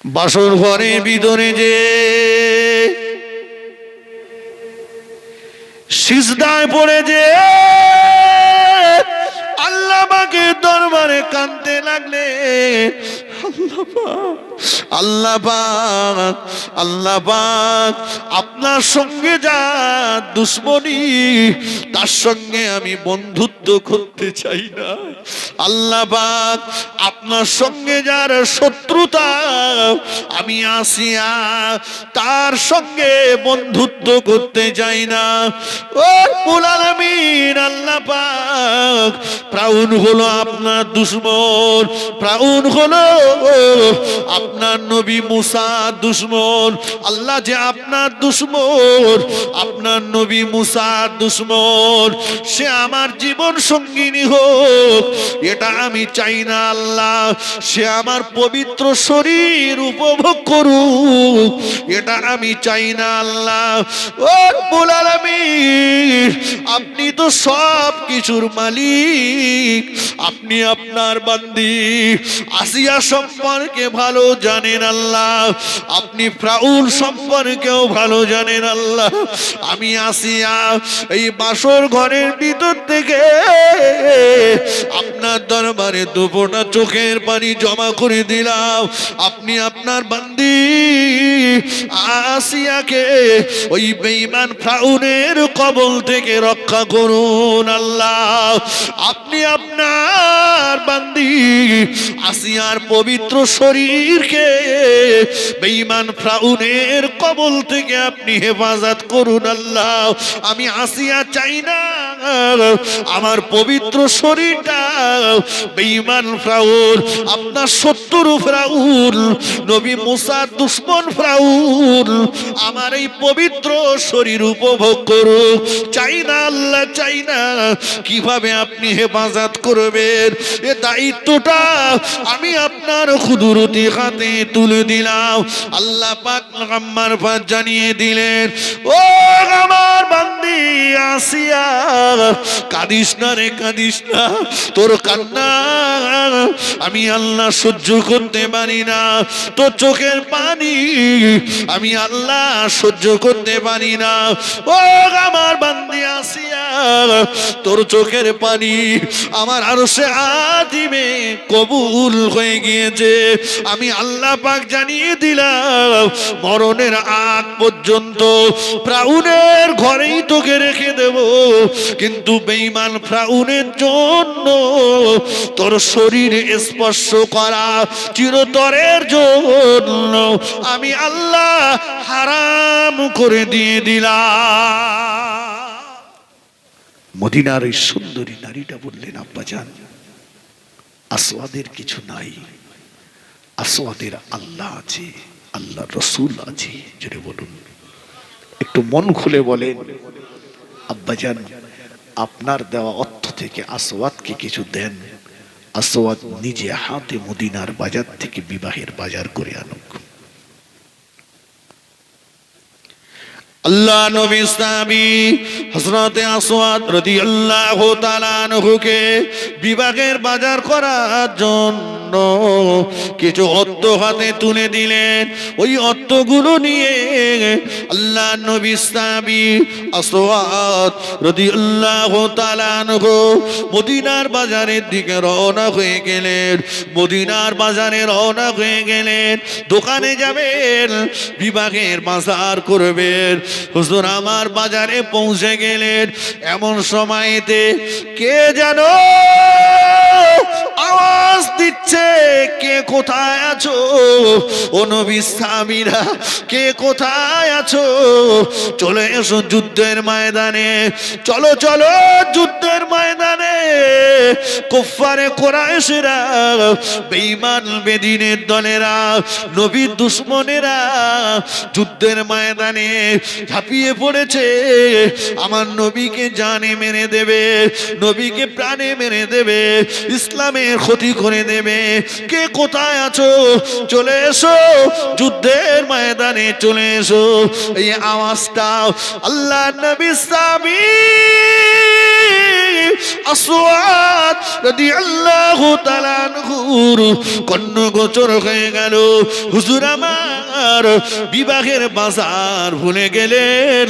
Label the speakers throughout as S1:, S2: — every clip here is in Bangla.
S1: বাসর ঘরের ভিতরে যে সিজদায় পড়ে যে আল্লাহ পাকের দরবারে কাঁদতে লাগলে আল্লাহ পাক আল্লাহ পাক আপনার সঙ্গে যা দুশ্মনী তার সঙ্গে আমি বন্ধুত্ব করতে চাই না। আল্লাহ পাক আপনার সঙ্গে যার শত্রুতা আমি আসিয়া তার সঙ্গে বন্ধুত্ব করতে চাই না। ও রব্বুল আলামিন আল্লাহ পাক ফিরআউন হলো আপনার দুশমন, ফিরআউন হলো আপনার নবী মুসা দুশমন। আল্লাহ যে আপনার দুশমন, আপনার নবী মুসা দুশমন, সে আমার জীবন সঙ্গিনী হোক এটা আমি চাই না। আল্লাহ সে আমার পবিত্র শরীর উপভোগ করুক এটা আমি চাই না। আল্লাহ ও রব্বুল আলামিন আপনি তো সব কিছুর মালিক, আপনি আপনার বান্দি আসিয়া সম্পর্কে ভালো জানেন আল্লাহ, আপনি ফিরআউন সম্পর্কেও ভালো জানেন আল্লাহ। আমি আসিয়া এই বাসর ঘরের ভিতর থেকে আপনার দরবারে দুফোঁটা চোখের পানি জমা করে দিলাম। আপনি আপনার বান্দি আসিয়াকে ওই বেঈমান ফিরআউনের কবল থেকে রক্ষা করুন আল্লাহ। আপনি আপনার বান্দি আসিয়ার পবিত্র শরীরকে বেঈমান ফিরআউনের কবল থেকে আপনি হেফাজত করুন আল্লাহ। আমি আসিয়া চাই না আমার পবিত্র শরীরটা বেঈমান ফিরআউন, আপনার শত্রু ফিরআউন, নবী মুসার দুশমন ফিরআউন আমার এই পবিত্র শরীর উপভোগ করুক চাই না আল্লাহ, চাই না। কিভাবে আপনি হেফাজত করবেন এ দায়িত্বটা আমি আপনার কুদরতি হাতে তুলে দিলাম। আল্লাহ পাক পয়গম্বর পাক জানিয়ে দিলেন, ও আমার বান্দি আসিয়া কাঁদিস না রে, কাঁদিস না, তোর কান্না আমি আল্লাহ সহ্য করতে পারি না, তোর চোখের পানি আমি আল্লাহ সহ্য করতে পারি না। ও আমার বান্দি আসিয়া তোর চোখের পানি আমার আরশে আযিমে কবুল হয়ে গিয়েছে। আমি আল্লাহ পাক জানিয়ে দিলাম মরণের আগ পর্যন্ত ফিরআউনের ঘরেই তোকে রেখে দেব, কিন্তু বেঈমান ফিরআউনের জন্য তোর শরীর স্পর্শ করা চিরতরের জন্য আমি আল্লাহ হারাম করে দিয়ে দিলাম। মদিনার এই সুন্দরী নারীটা বললেন, আব্বাজান আসওয়াদের কিছু নাই, আসওয়াদের আল্লাহ আছে, আল্লাহ রসুল আছে। জোরে বলুন, একটু মন খুলে বলেন আব্বাজান আপনার দেওয়া অর্থ থেকে আসওয়াদকে কিছু দেন, আসওয়াদ নিজে হাতে মদিনার বাজার থেকে বিবাহের বাজার করে আনুক। আল্লাহ নবী সাহাবী হযরত আসওয়াদ রাদিয়াল্লাহু তাআলা আনহুকে বিবাহের বাজার করার জন্য কিছু অর্থ হাতে তুলে দিলেন। ওই অর্থগুলো নিয়ে আল্লাহ নবী সাহাবী আসওয়াদ রাদিয়াল্লাহু তাআলা আনহু মদিনার বাজারের দিকে রওনা হয়ে গেলেন। মদিনার বাজারে রওনা হয়ে গেলেন, দোকানে যাবেন, বিবাহের বাজার করবেন। হুজুর আমার বাজারে পৌঁছে গেলেন, এমন সময়তে কে যেন আওয়াজ দিচ্ছে, কে কোথায় আছো ও নবী সাহাবীরা, কে কোথায় আছো, চলে এসো যুদ্ধের ময়দানে, চলো চলো যুদ্ধের ময়দানে। কুফারে কুরাইশরা, বেঈমান বেদিনের দলেরা, নবীর দুশমনেরা যুদ্ধের ময়দানে ঝাঁপিয়ে পড়েছে, আমার নবীকে জানে মেরে দেবে, নবীকে প্রাণে মেরে দেবে, ইসলামের ক্ষতি করে দেবে। কে কোথায় আছো চলে এসো, যুদ্ধের ময়দানে চলে এসো। এই আওয়াজটা আল্লাহ নবী সাহাবী আসওয়াদ রাদিয়াল্লাহু তাআলা আনহুর কর্ণগোচর হয়ে গেল। হুজুর আমার বিবাহের বাজার ভুলে গেলেন,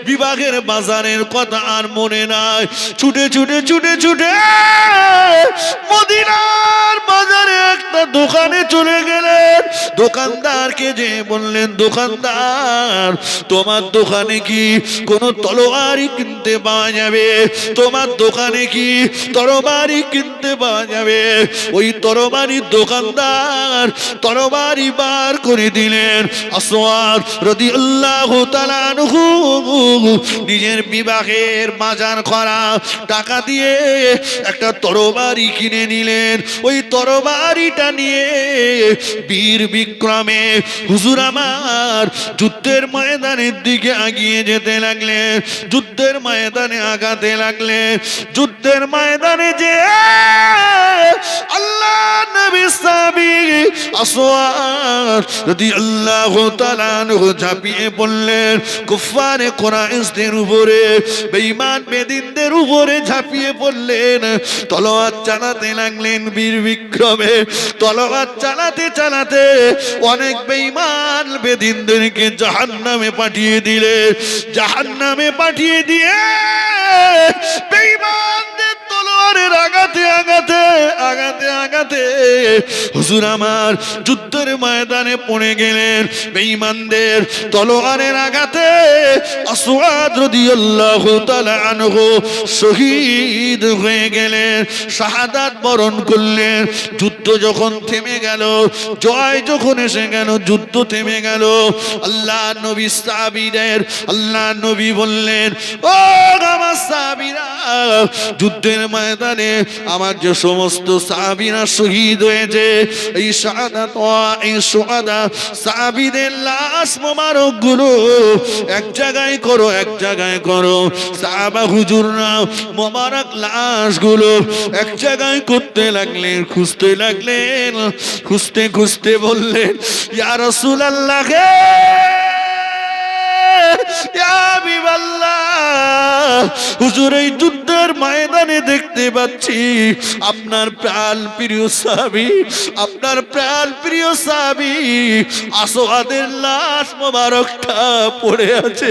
S1: বিবাহের বাজারের কথা আর মনে নাই। ছুটে ছুটে ছুটে ছুটে মদিনার বাজারে একটা দোকানে চলে গেলেন। দোকানদারকে যে বললেন, দোকানদার তোমার দোকানে কি কোনো তলোয়ারি কিনতে পাওয়া যাবে? তোমার দোকানে কি তরবারি কিনতে পাওয়া যাবে? ওই তরবারির দোকানদার তরবারি বার করে দিলেন। আসওয়াদ রাদিয়াল্লাহু তাআলা আনহু নিজের বিবাহের বাজার করা টাকা দিয়ে একটা তরবারি কিনে নিলেন। ওই তরবারিটা নিয়ে বীর বিক্রমে হুজুর আমার যুদ্ধের ময়দানের দিকে এগিয়ে যেতে লাগলেন। যুদ্ধের ময়দানে আগাতে লাগলেন। যুদ্ধের ময়দানে যে আল্লাহ নবী সাহাবী আসওয়াদ রাদিয়াল্লাহু তাআলা আনহু ঝাঁপিয়ে পড়লেন কুফারে কুরাইশদের উপরে, বেঈমান বেদিনদের উপরে ঝাঁপিয়ে পড়লেন। তলোয়ার চালাতে লাগলেন বীর বিক্রমে। তলোয়ার চালাতে চালাতে অনেক বেঈমান বেদিনদেরকে জাহান্নামে পাঠিয়ে দিলেন। জাহান্নামে পাঠিয়ে দিয়ে বেঈমানদের তলোয়ারের আঘাতে আঘাতে আঘাতে আঘাতে হুজুর আমার যুদ্ধের ময়দানে পড়ে গেলেন। বেঈমানদের তলোয়ারের আঘাতে আসওয়াদ রাদিয়াল্লাহু তাআলা আনহু শহীদ হয়ে গেলেন, শাহাদাত বরণ করলেন। যুদ্ধ যখন থেমে গেল, জয় যখন এসে গেল, যুদ্ধ থেমে গেল, আল্লাহ নবী সাহাবীদের আল্লাহ নবী বললেন, ও আমার সাহাবীরা, যুদ্ধের ময়দানে আমার যে সমস্ত সাহাবীরা শহীদ হয়েছে, এই শাহাদাত এই শুহাদা সাহাবীদের লাশ মোবারক গুলো এক জায়গায় করো, এক জায়গায় করো। সাহাবা হুজুররা মোবারক লাশ গুলো এক জায়গায় করতে লাগলেন, খুঁজতে লাগলেন। খুঁজতে খুঁজতে বললেন, ইয়া রাসূলুল্লাহ, ইয়া হাবিবাল্লাহ, হুজুর এই যুদ্ধের ময়দানে দেখতে পাচ্ছি আপনার প্রাণ প্রিয় সাহাবী, আপনার প্রাণ প্রিয় সাহাবী আসওয়াদের লাশ মোবারকটা পড়ে আছে।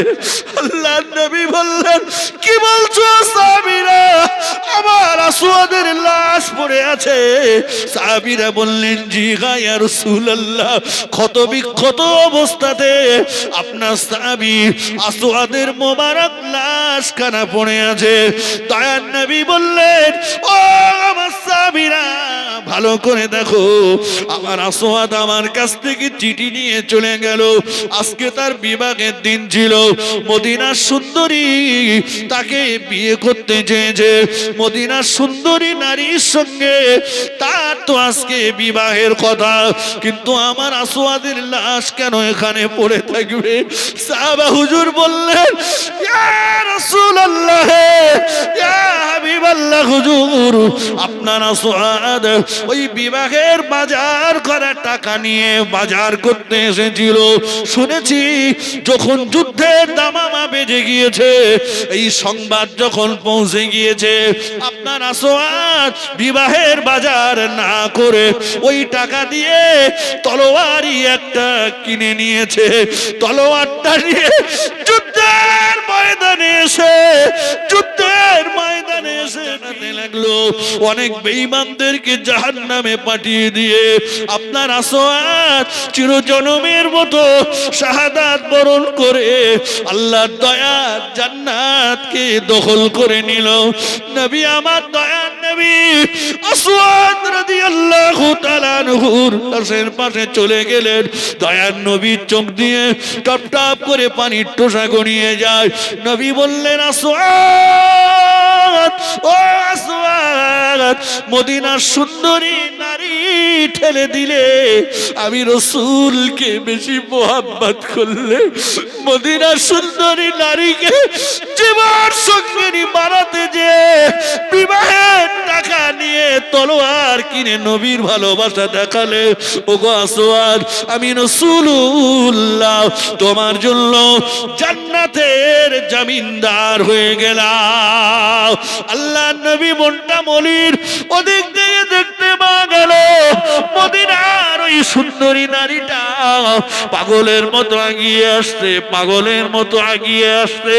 S1: আল্লাহর নবী বললেন, কি বলছো সাহাবীরা, আমার আসওয়াদের লাশ পড়ে আছে? সাহাবীরা বললেন, জি হ্যাঁ ইয়া রাসূলুল্লাহ, ক্ষত বিক্ষত অবস্থাতে আপনার সাহাবী আসওয়াদের মোবারক লাশ কানা পড়ে আছে। দয়ার নবী বললেন, ও আমার সাহাবীরা, ভালো করে দেখো, আমার আসওয়াদ আমার কাছ থেকে চিঠি নিয়ে চলে গেল। আজকে তার বিবাহের দিন ছিল। মদিনার সুন্দরী তাকে বিয়ে করতে চেয়েছে। মদিনার সুন্দরী নারীর সঙ্গে তার তো আজকে বিবাহের কথা, কিন্তু আমার আসওয়াদের লাশ কেন এখানে পড়ে থাকবে? সাহাবা হুজুর বললেন, ইয়া রাসূলুল্লাহ, ইয়া হাবিবাল্লাহ, হুজুর আপনার আসওয়াদ ওই বিবাহের বাজার করা টাকা নিয়ে বাজার করতে এসেছিল। শুনেছি যখন যুদ্ধের দামামা বেজে গিয়েছে, এই সংবাদ যখন পৌঁছে গিয়েছে, আপনার আসওয়াদ বিবাহের বাজার না করে ওই টাকা দিয়ে তলোয়ারি একটা কিনে নিয়েছে। তলোয়ারটা নিয়ে যুদ্ধের ময়দানে এসে লাগলো। অনেক বেঈমানদেরকে জাহান্নামে পাঠিয়ে দিয়ে আপনার আসওয়াদ চিরজনমের মতো শাহাদাত বরণ করে আল্লাহর দয়া জান্নাতকে দখল করে নিল। নবী আমার দয়ার নবী আসওয়াদ রাদিয়াল্লাহু তাআলা আনহুর লাশের পাশে চলে গেলেন। দয়ার নবীর চোখ দিয়ে টপ টপ করে পানির টোসা গড়িয়ে যায়। নবী বললেন, আসওয়াদ, ও আসওয়াদ, মদিনার সুন্দরী নারী ঠেলে দিলে, আমি রসুলকে বেশি মোহাব্বত করলে, মদিনার সুন্দরী নারীকে জীবন সঙ্গিনী বানাতে যে বিবাহের টাকা নিয়ে তলোয়ার কিনে নবীর ভালোবাসা দেখালে, ওগো আসওয়াদ, আমি রাসূলুল্লাহ তোমার জন্য জান্নাতের জমিনদার হয়ে গেলাম। আল্লাহ নবী মনটা মলির ওদিক দিয়ে দেখতে পা গেল, মদিনার ওই সুন্দরী নারীটা পাগলের মতো আগিয়ে আসছে, পাগলের মতো আগিয়ে আসছে,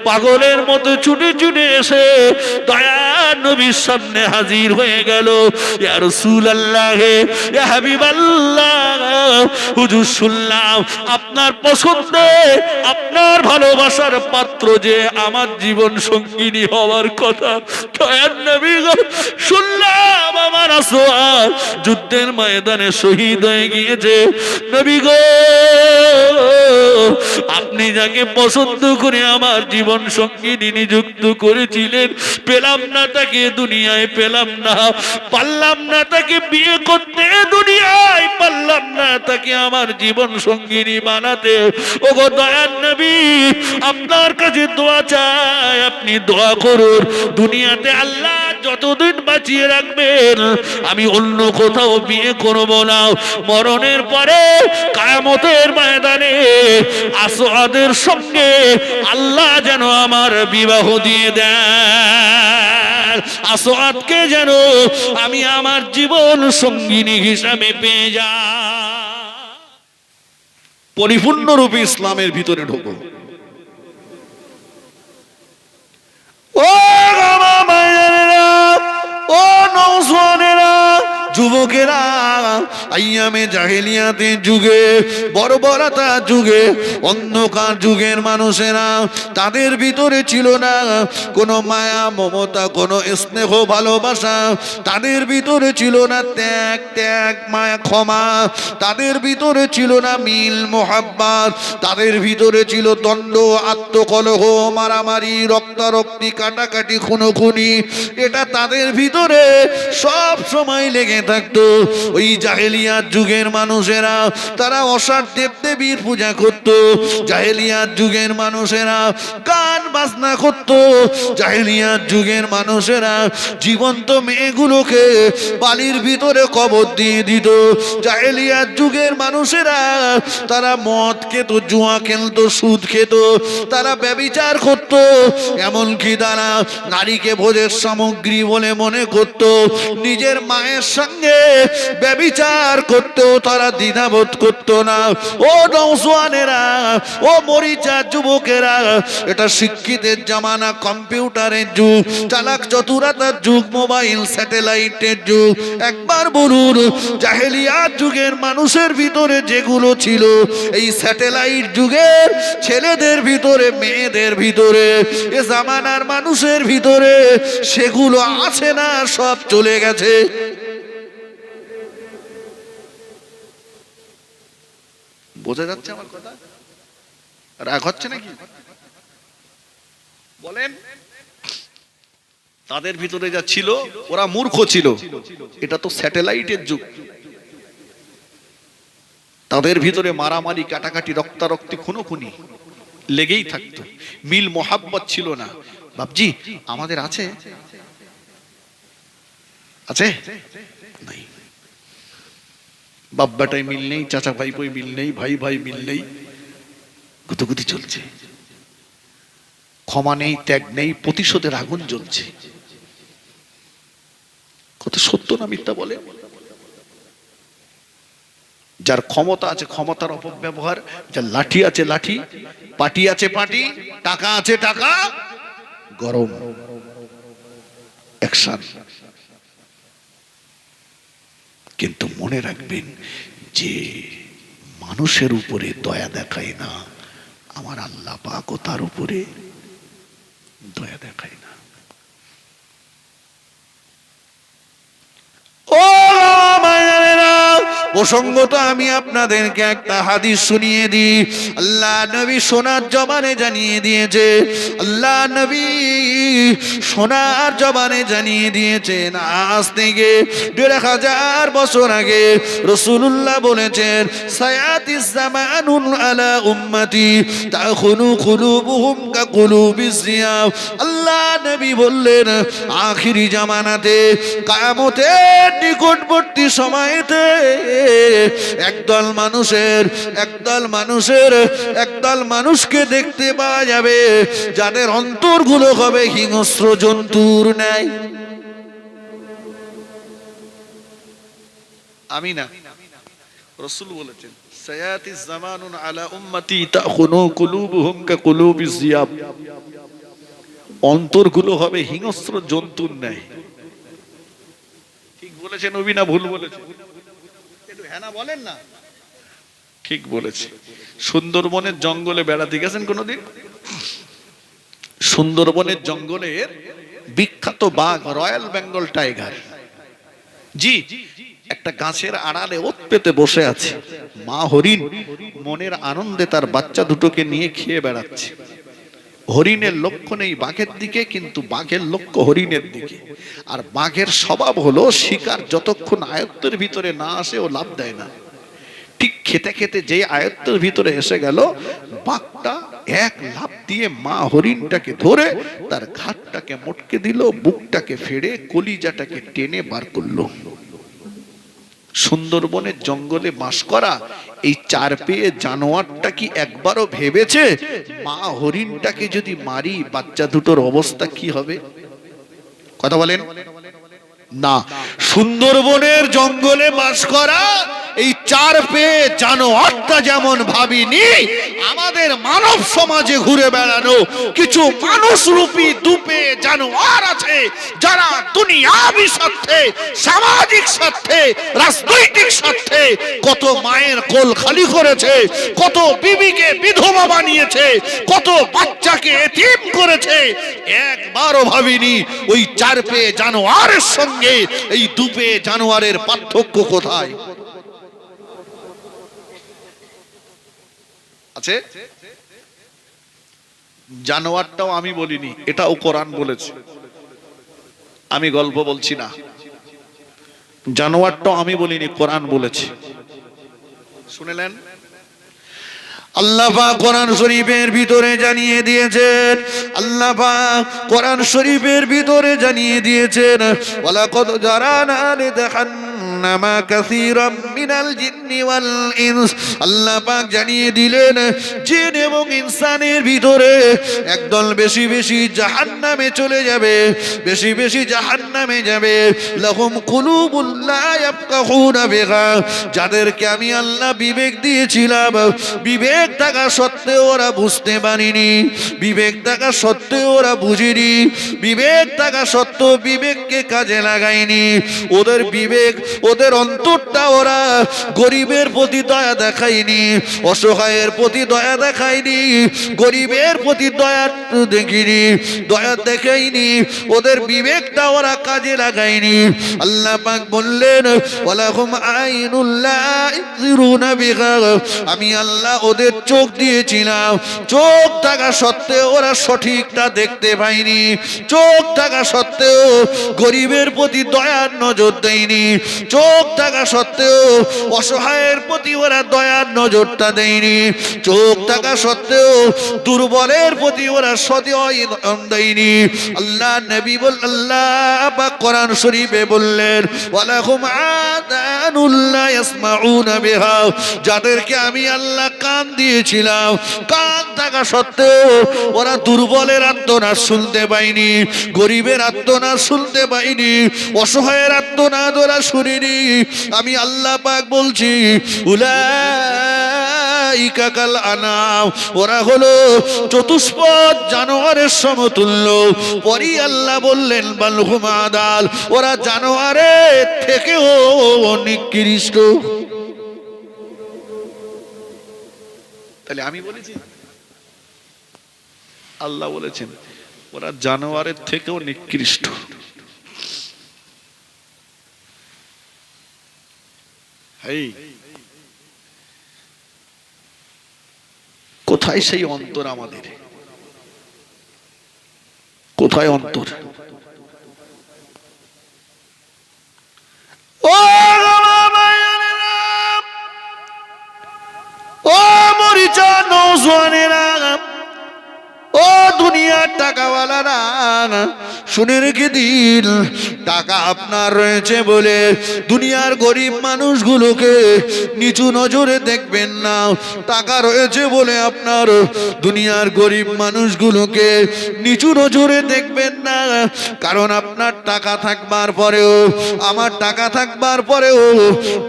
S1: পাগলের মতো ছুটে ছুটে এসে দয়ার নবীর সামনে হাজির হয়ে গেল। ইয়া রাসূলুল্লাহ, ইয়া হাবিবাল্লাহ, হুজুর শুনলাম আপনার পছন্দে আপনার ভালোবাসার পাত্র যে আমার জীবন সঙ্গিনী হওয়ার কথা। দয়ার নবী গো, শুনলাম আমার আসওয়াদ যুদ্ধের ময়দানে শহীদ হয়ে গিয়েছে। নবী গো, আপনি যাকে পছন্দ করে আমার জীবন সঙ্গিনী নিযুক্ত করেছিলেন, পেলাম না তাকে, দুনিয়ায় পেলাম না, পারলাম না তাকে বিয়ে করতে, দুনিয়ায় পারলাম না তাকে আমার জীবন সঙ্গিনী বানাতে। ওগো দয়ার নবী, আপনার কাছে দোয়া চাই, আপনি দোয়া করুন, দুনিয়াতে আল্লাহ যতদিন বাঁচিয়ে রাখবেন আমি অন্য কোথাও বিয়ে করব না। মরণের পরে কিয়ামতের ময়দানে আসওয়াদের সঙ্গে আল্লাহ যেন আমার বিবাহ দিয়ে দেন, আসওয়াদকে যেন আমি আমার জীবন সঙ্গিনী হিসাবে পেয়ে যাই। পরিপূর্ণ রূপে ইসলামের ভিতরে ঢোকো। ও ও নওজওয়ানেরা, যুবকেরা, আইয়ামে জাহেলিয়াতের যুগে, বর্বরতা যুগে, অন্ধকার যুগের মানুষেরা, তাদের ভিতরে ছিল না কোনো মায়া মমতা, কোনো স্নেহ ভালোবাসা, তাদের ভিতরে ছিল না ত্যাগ, ত্যাগ মায়া ক্ষমা, তাদের ভিতরে ছিল না মিল মোহাব্বত, তাদের ভিতরে ছিল দ্বন্দ্ব, আত্মকলহ, মারামারি, রক্তারক্তি, কাটাকাটি, খুনোখুনি। এটা তাদের ভিতরে সব সময় লেগে থাকতো। ওই জাহেলিয়াত যুগের মানুষেরা তারা অসার দেবদেবীর পূজা করত, জাহেলিয়াত যুগের মানুষেরা গান বাজনা করত, জাহেলিয়াত যুগের মানুষেরা জীবন্ত মেয়েগুলোকে বালির ভিতরে কবর দিয়ে দিত, জাহেলিয়াত যুগের মানুষেরা তারা মদ খেত, জুয়া খেলতো, সুদ খেত, তারা ব্যভিচার করত, এমনকি তারা নারীকে ভোজের সামগ্রী বলে মনে করত, নিজের মায়ের সঙ্গে ব্যভিচার করতেও তারা দ্বিধাবোধ করত না। ও নওজওয়ানেরা, ও মরিচা যুবকেরা, এটা শিক্ষিতের জামানা, কম্পিউটারের যুগ, চালাক চতুরতার যুগ, মোবাইল স্যাটেলাইটের যুগ। একবার বলুন, জাহেলিয়াত যুগের মানুষের ভিতরে যেগুলো ছিল এই স্যাটেলাইট যুগের ছেলেদের ভিতরে, মেয়েদের ভিতরে, এ জামানার মানুষের ভিতরে সেগুলো আছে না, সব চলে গেছে। বোঝা যাচ্ছে আমার কথা? রাগ হচ্ছে নাকি বলেন? তাদের ভিতরে যা ছিল, ওরা মূর্খ ছিল, এটা তো স্যাটেলাইটের যুগ। তাদের ভিতরে মারামারি, কাটাকাটি, রক্তারক্তি, খুনোখুনি লেগেই থাকতো, মিল মোহাব্বত ছিল না। বাপজি আমাদের আছে? আছে? নাই। বাপ বেটায় মিল নেই, চাচা ভাইপোই মিল নেই, ভাই ভাই মিল নেই, গুতগুতি চলছে, ক্ষমা নেই, ত্যাগ নেই, প্রতিশোধের আগুন জ্বলছে। কত সত্য না মিথ্যা বলে? যার ক্ষমতা আছে ক্ষমতার অপব্যবহার, যার লাঠি আছে লাঠি, পাটি আছে পাটি, টাকা আছে টাকা, গরম অ্যাকশন। কিন্তু মনে রাখবেন, যে মানুষের উপরে দয়া দেখায় না, আমার আল্লাহ পাকও তার উপরে দয়া দেখায় না। ও মায়েরা, প্রসঙ্গত আমি আপনাদেরকে একটা হাদিস শুনিয়ে দিই। আল্লাহ নবী সোনার জবানে জানিয়ে দিয়েছে, আল্লাহ নবী সোনার জবানে জানিয়ে দিয়েছেন, আজ থেকে ১৫০০ বছর আগে রাসূলুল্লাহ বলেছেন, সায়াতিস জামানুন আলা উম্মতি তাখুনু কুলুবুহুম কাকুলুবিস জিয়াব। আল্লাহ নবী বললেন, আখিরি জামানাতে, কিয়ামতের নিকটবর্তী সময়তে একদল মানুষকে দেখতে পাওয়া যাবে যাদের অন্তরগুলো হবে হিংস্র জন্তুর ন্যায়। আমি না, রাসূল বলেছেন, সায়াতিস জামানুন আলা উম্মতি তাখুনু কুলুবুহুম কাকুলুবিস জিয়াব। অন্তরগুলো হবে হিংস্র জন্তুর ন্যায়। ঠিক বলেছে নবী না ভুল বলেছে? একটু হ্যাঁ না বলেন না। ঠিক বলেছে। সুন্দরবনের জঙ্গলে বেড়াতে গেছেন কোনোদিন? সুন্দরবনের জঙ্গলের বিখ্যাত বাঘ রয়্যাল বেঙ্গল টাইগার, জি, একটা গাছের আড়ালে ওত পেতে বসে আছে। মা হরিণ মনের আনন্দে তার বাচ্চা দুটোকে নিয়ে খেয়ে বেড়াচ্ছে। হরিণের লক্ষ্য নেই বাঘের দিকে, কিন্তু বাঘের লক্ষ্য হরিণের দিকে। আর বাঘের স্বভাব হলো শিকার যতক্ষণ আয়ত্তের ভিতরে না আসে ও লাভ দেয় না। ঠিক খেতে খেতে যে আয়ত্তের ভিতরে এসে গেল, বাঘটা এক লাফ দিয়ে মা হরিণটাকে ধরে তার ঘাটটাকে মটকে দিল, বুকটাকে ফেড়ে কলিজাটাকে টেনে বার করলো। সুন্দরবনের জঙ্গলে বাস করা এই 4 পেয়ে জানোয়ারটা কি একবারও ভেবেছে মা হরিণটাকে যদি মারি বাচ্চা দুটোর অবস্থা কি হবে? কথা বলেন না। সুন্দরবনের জঙ্গলে বাস করা এই 4 পেয়ে জানোয়ারটা যেমন ভাবিনি, আমাদের মানব সমাজে ঘুরে বেড়ানো কিছু মানুষরূপী দুপে জানোয়ার আছে, যারা দুনিয়াবি স্বার্থে, সামাজিক স্বার্থে, রাজনৈতিক স্বার্থে কত মায়ের কোল খালি করেছে, কত বিবিকে বিধবা বানিয়েছে, কত বাচ্চাকে এতিম করেছে। একবারও ভাবিনি ওই 4 পেয়ে জানোয়ারের সঙ্গে এই দুপে জানোয়ারের পার্থক্য কোথায় আছে। জানোয়ারটাও আমি বলিনি, এটাও কোরআন বলেছে, আমি গল্প বলছি না। জানোয়ারটাও আমি বলিনি, কোরআন বলেছে। শুনলেন? আল্লাহ পাক কোরআন শরীফের ভিতরে জানিয়ে দিয়েছেন, আল্লাহ পাক কোরআন শরীফের ভিতরে জানিয়ে দিয়েছেন, ওয়ালাকাদ জারানা লিজাহান্নামা কাসীরাম মিনাল জিন্নি ওয়াল ইনস। আল্লাহ পাক জানিয়ে দিলেন, জিন এবং ইনসানের ভিতরে একদল বেশি বেশি জাহান্নামে চলে যাবে, বেশি বেশি জাহান্নামে যাবে। লাহুম কুলুবুন লা ইয়াফকাহুনা বিহা, যাদেরকে আমি আল্লাহ বিবেক দিয়েছিলাম, বিবেক থাকা সত্ত্বেও ওরা বুঝতে পারিনি, বিবেক থাকা সত্ত্বেও ওরা বুঝিনি, বিবেক থাকা সত্ত্বেও বিবেককে কাজে লাগায়নি। ওদের বিবেক, ওদের অন্তরটা ওরা গরিবের প্রতি দয়া দেখায়নি, অসহায়ের প্রতি দয়া দেখায়নি, গরিবের প্রতি দয়া দেখিনি, দয়া দেখায়নি। ওদের বিবেকটা ওরা কাজে লাগায়নি। আল্লাহ পাক বললেন, ওয়ালাহুম আইনুল লা ইবসিরুনা বিহা, আমি আল্লাহ ওদের চোখ দিয়েছিলাম, চোখ থাকা সত্ত্বেও ওরা সঠিকটা দেখতে পায়নি, চোখ থাকা সত্ত্বেও গরিবের প্রতি দয়ার নজর দেয়নি, চোখ থাকা সত্ত্বেও অসহায়ের প্রতি ওরা দয়ার নজরটা দেয়নি, চোখ থাকা সত্ত্বেও দুর্বলের প্রতি ওরা সদয় দেয়নি। আল্লাহ নবী বল, আল্লাহ পাক কোরআন শরীফে বললেন, ওয়ালাহুম আযানুল লা ইয়াসমাউনা বিহা, যাদেরকে আমি আল্লাহ কান দিয়েছিলাম, কান থাকা সত্ত্বেও ওরা দুর্বলের আর্তনাদ শুনতে পায়নি, গরিবের আর্তনাদ শুনতে পায়নি, অসহায়ের আর্তনাদ ওরা শুনিনি। আমি আল্লাহ পাক বলছি, উলাইকা কাল আনাম, ওরা হলো চতুষ্পদ জানোয়ারের সমতুল্য। পরই আল্লাহ বললেন, বাল হুম আদাল, ওরা জানোয়ারের থেকেও নিকৃষ্ট। তাহলে আমি বলেছি, আল্লাহ বলেছেন ওরা জানোয়ারের থেকেও নিকৃষ্ট। হেই কোথায় সেই অন্তর আমাদের? কোথায় অন্তর? ও ও মরিচা নৌজওয়ানেরা, ও দুনিয়ার টাকাওয়ালারা, শুনে রেখে দিন, টাকা আপনার রয়েছে বলে দুনিয়ার গরিব মানুষগুলোকে নিচু নজরে দেখবেন না। টাকা রয়েছে বলে আপনার দুনিয়ার গরিব মানুষগুলোকে নিচু নজরে দেখবেন না। কারণ আপনার টাকা থাকবার পরেও, আমার টাকা থাকবার পরেও,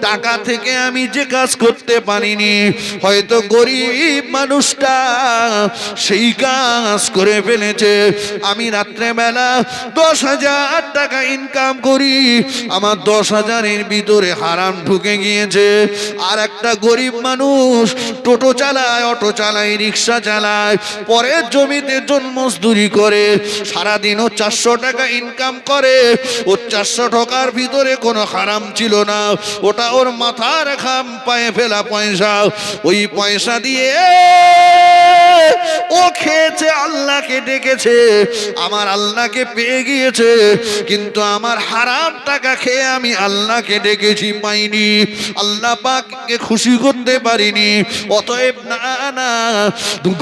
S1: টাকা থেকে আমি যে কাজ করতে পারিনি, হয়তো গরিব মানুষটা সেই কাজ করে ফেলেছে। আমি রাত্রেবেলা 10,000 টাকা ইনকাম করি, আমার 10,000-এর ভিতরে হারাম ঢুকে গিয়েছে। আর একটা গরিব মানুষ টোটো চালায়, অটো চালায়, রিক্সা চালায়, পরের জমিতে মজদুরি করে, সারাদিনও 400 টাকা ইনকাম করে। ও 400 টাকার ভিতরে কোনো হারাম ছিল না, ওটা ওর মাথার ঘাম পায়ে ফেলা পয়সা। ওই পয়সা দিয়ে ও খেয়েছে, আল্লাহকে ডেকেছে, আমার আল্লাহকে পেয়ে গিয়েছে। কিন্তু আমার হারাম টাকা খেয়ে আমি আল্লাহকে ডেকেছি, পাইনি, আল্লাহ পাককে খুশি করতে পারিনি। অতএব না না,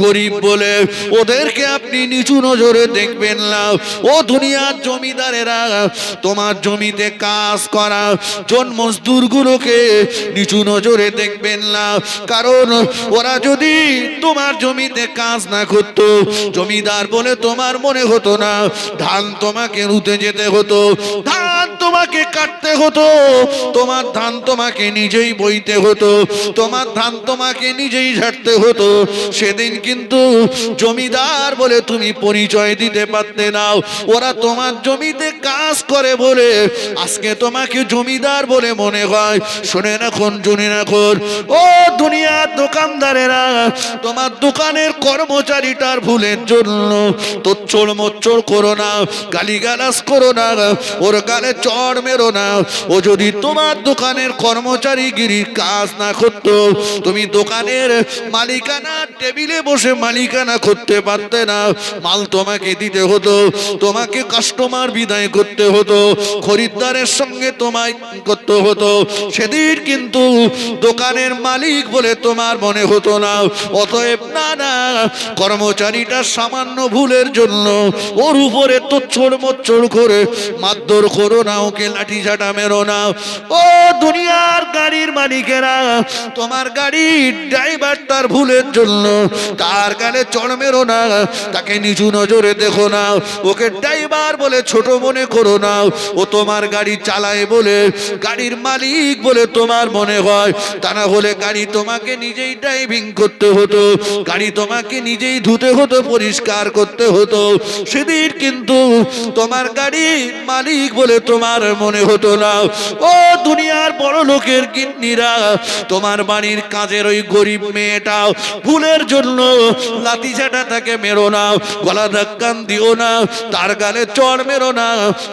S1: গরিব বলে ওদেরকে আপনি নিচু নজরে দেখবেন না। ও দুনিয়ার জমিদারেরা, তোমার জমিতে কাজ করা মজদুর গুলোকে নিচু নজরে দেখবেন না। কারণ ওরা যদি তোমার জমিতে কাজ না করতো, জমিদার বলে তোমার মনে হতো না। ধান তোমাকে রুতে যেতে হতো, ধান তোমাকে কাটতে হতো, তোমার ধান তোমাকে নিজেই বইতে হতো, তোমার ধান তোমাকে নিজেই ঝাড়তে হতো। সেদিন কিন্তু জমিদার বলে তুমি পরিচয় দিতে পারতে না। ওরা তোমার জমিতে কাজ করে বলে আজকে তোমাকে জমিদার বলে মনে হয়। শুনে রাখুন, শুনে রাখুন, ও দুনিয়ার দোকানদারেরা, তোমার দোকানের কর্মচারীটার ভুলের জন্য তোচ্ছড় মোচ্ছড় করো না, গালিগালাজ করো না, ওর গালে চড় মেরো না। ও যদি তোমার দোকানের কর্মচারীগিরির কাজ না করতো, তুমি দোকানের মালিকানা, টেবিলে বসে মালিকানা করতে পারতে না। মাল তোমাকে দিতে হতো, তোমাকে কাস্টমার বিদায় করতে হতো, খরিদ্দারের সঙ্গে তোমায় করতে হতো। সেদিন কিন্তু দোকানের মালিক বলে তোমার মনে হতো না। অতএব না না, কর্মচারীটা সামান্য ভুলের জন্য ওর উপরে তোচ্ছড় মোচ্ছড় করে মারধর করো না, ওকে লাঠি ঝাঁটা মেরো না। ও দুনিয়ার গাড়ির মালিকেরা, তোমার গাড়ির ড্রাইভারটার ভুলের জন্য তার গালে চড় মেরো না, তাকে নিচু নজরে দেখো না, ওকে ড্রাইভার বলে ছোট মনে করো না। ও তোমার গাড়ি চালায় বলে, গাড়ির মালিক বলে তোমার মনে হয়। তা না হলে গাড়ি তোমাকে নিজেই ড্রাইভিং করতে হতো, গাড়ি তোমাকে নিজেই ধুতে হতো, পরিষ্কার করতে হতো। সেদিন কিন্তু তোমার গাড়ির মালিক বলে তোমার মনে হতো না। ও দুনিয়ার বড় লোকের গিন্নিরা, তোমার বাড়ির কাজের ওই গরিব মেয়েটা ভুলের জন্য লাঠি ঝাঁটা তাকে মেরো না, গলা ধাক্কান দিও না, তার গালে চড় মেরো না,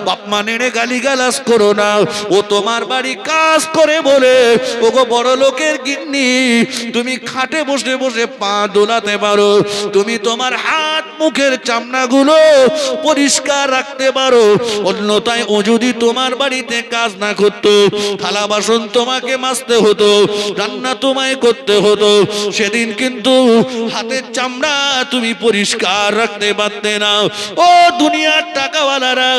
S1: বাপ মা নেড়ে গালিগালাজ করো না। ও তোমার বাড়ি কাজ করে বলে, ওগো বড় লোকের গিন্নি, তুমি খাটে বসে বসে পা দোলাতে পারো, তুমি তোমার হাত মুখের চামড়াগুলো পরিষ্কার রাখতে পারো। অন্যথায় ও যদি তোমার বাড়িতে কাজ না করতো, থালা বাসন তোমাকে মাজতে হতো, রান্না তোমায় করতে হতো, সেদিন কিন্তু হাতের চামড়া তুমি পরিষ্কার রাখতে পারতে না। ও দুনিয়ার টাকাওয়ালারা,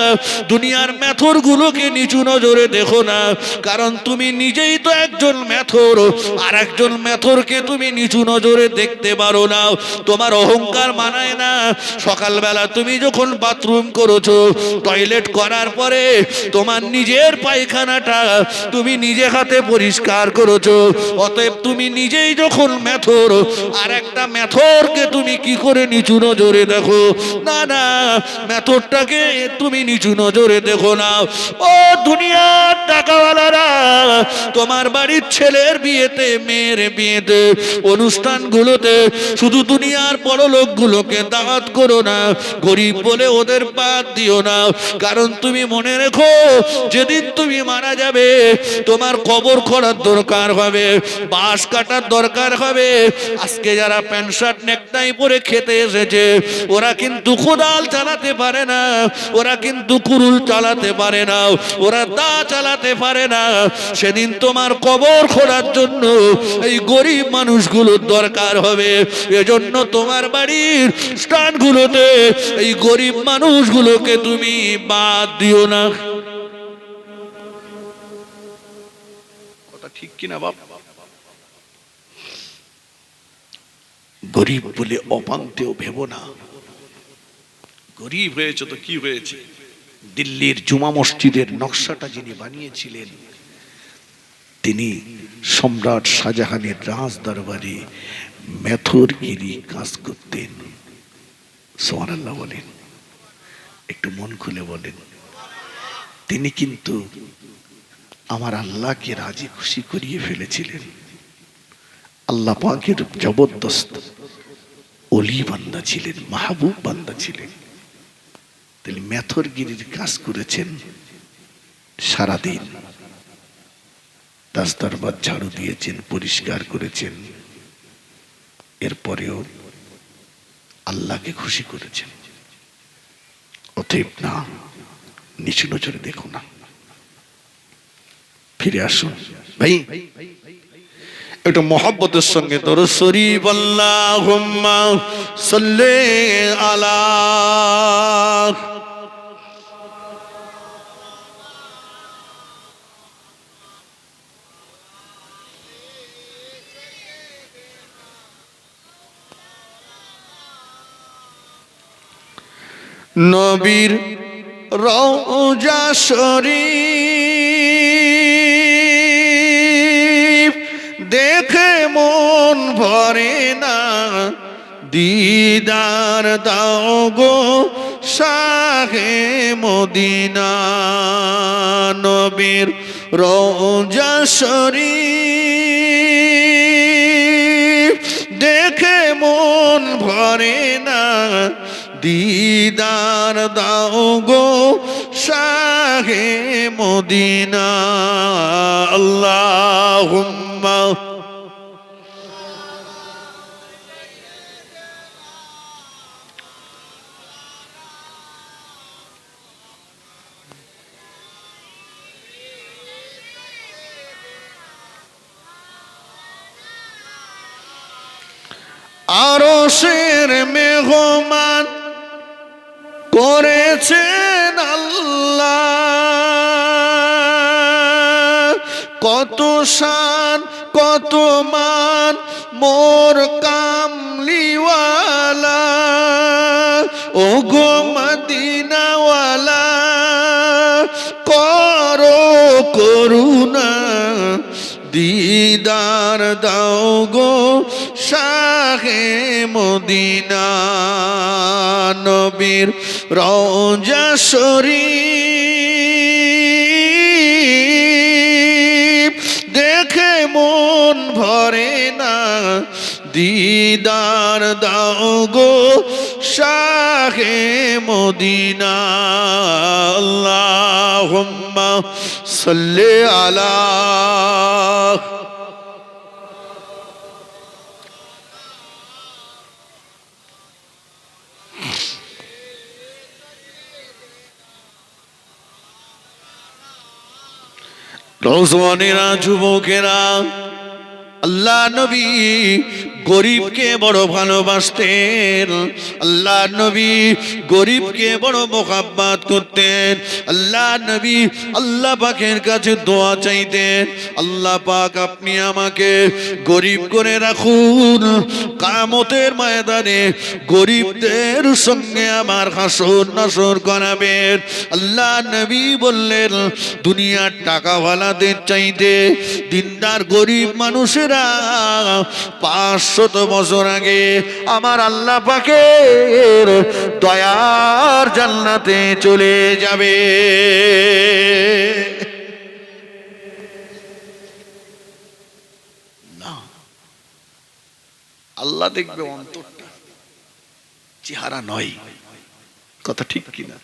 S1: দুনিয়ার মেথর গুলোকে নিচু নজরে দেখো না। কারণ তুমি নিজেই তো একজন মেথর, আর একজন মেথরকে তুমি নিচু নজরে দেখতে পারো না। তোমার অহংকার মানায় না। সকালবেলা তুমি যখন বাথরুম করেছো, টয়লেট করার পরে তোমার নিজের পায়খানাটা তুমি নিজে হাতে পরিষ্কার করেছো। অতএব তুমি নিজেই যখন মেথর, আর একটা মেথরকে তুমি কি করে নিচু নজরে দেখো? না না, মেথরটাকে তুমি নিচু নজরে দেখো না। ও দুনিয়ার টাকাওয়ালারা, তোমার বাড়ির ছেলের বিয়েতে, মেয়ের বিয়ে মিটিংয়েতে, অনুষ্ঠানগুলোতে শুধু দুনিয়ার বড় লোকগুলোকে দাওয়াত করো না, গরিব বলে ওদের বাদ দিও না। কারণ তুমি মনে রেখো, যেদিন তুমি মারা যাবে তোমার কবর খোঁড়ার দরকার হবে, বাঁশ কাটার দরকার হবে। আজকে যারা প্যান্ট শার্ট নেকটাই পরে খেতে এসেছে, ওরা কিন্তু কোদাল চালাতে পারে না, ওরা কিন্তু কুরুল চালাতে পারে না, ওরা দা চালাতে পারে না। সেদিন তোমার কবর খোঁড়ার জন্য এই গরিব মানুষগুলোর দরকার হবে। এজন্য তোমার বাড়ির স্থানগুলোতে এই গরিব মানুষগুলোকে তুমি বাদ দিও না। কথা ঠিক কিনা বাপ? গরিব বলে অপান্তেও ভেবো না। গরিব হয়েছে তো কি হয়েছে? দিল্লির জুমা মসজিদের নকশাটা যিনি বানিয়েছিলেন, তিনি সম্রাট শাহজাহানের রাজ দরবারে মেথরগিরি কাজ করতেন। সুবহানাল্লাহ বলেন, একটু মন খুলে বলেন। তিনি কিন্তু আমার আল্লাহকে রাজি খুশি করিয়ে ফেলেছিলেন। আল্লাহ পাকের জবরদস্ত ওলি বান্দা ছিলেন, মাহবুব বান্দা ছিলেন। তিনি মেথরগিরির কাজ করেছেন সারাদিন, রাজদরবার ঝাড়ু দিয়েছেন, পরিষ্কার করেছেন, এরপরেও আল্লাহকে খুশি করেছেন। অতএব না, নিচু নজরে দেখো না, ফিরে আসুন ভাই। একটু মহব্বতের সঙ্গে দরুদ শরীফ আল্লাহুম্মা সাল্লি আলা। নবীর রওজা শরীফ দেখে মন ভরে না, দিদার দাও গো শাহে মদিনা। নবীর রওজা শরীফ দেখে মন ভরে না, দিদার দাও গো শাহে মদিনা। আল্লাহুম্মা আরশের মেহমান করেছেন আল্লাহ, কত শান কত মান মোর কামলিওয়ালা। ও গো মদিনাওয়ালা করো করুণা, দিদার দাও গো শাহে মদিনা। নবীর রওজা শরীফ দেখে মন ভরে না, দিদার দাও গো শাহে মদিনা। আল্লাহুম্মা সাল্লি আলা। নওজওয়ানেরা, যুবকেরা, আল্লাহ নবী গরিবকে বড় ভালোবাসতেন, আল্লাহ নবী গরিবকে বড় মোহাব্বত করতেন। আল্লাহ নবী আল্লাহ পাকের কাছে দোয়া চাইতেন, আল্লাহ পাক আপনি আমাকে গরিব করে রাখুন, কিয়ামতের ময়দানে গরিবদের সঙ্গে আমার হাসর নাসর করাবেন। আল্লাহ নবী বললেন, দুনিয়ার টাকাওয়ালাদের চাইতে দিনদার গরিব মানুষেরা 500 বছর আগে আমার আল্লাহ পাকের দয়ার জান্নাতে চলে যাবে। না, আল্লাহ দেখবে অন্তরটা, চেহারা নয়। কথা ঠিক কিনা?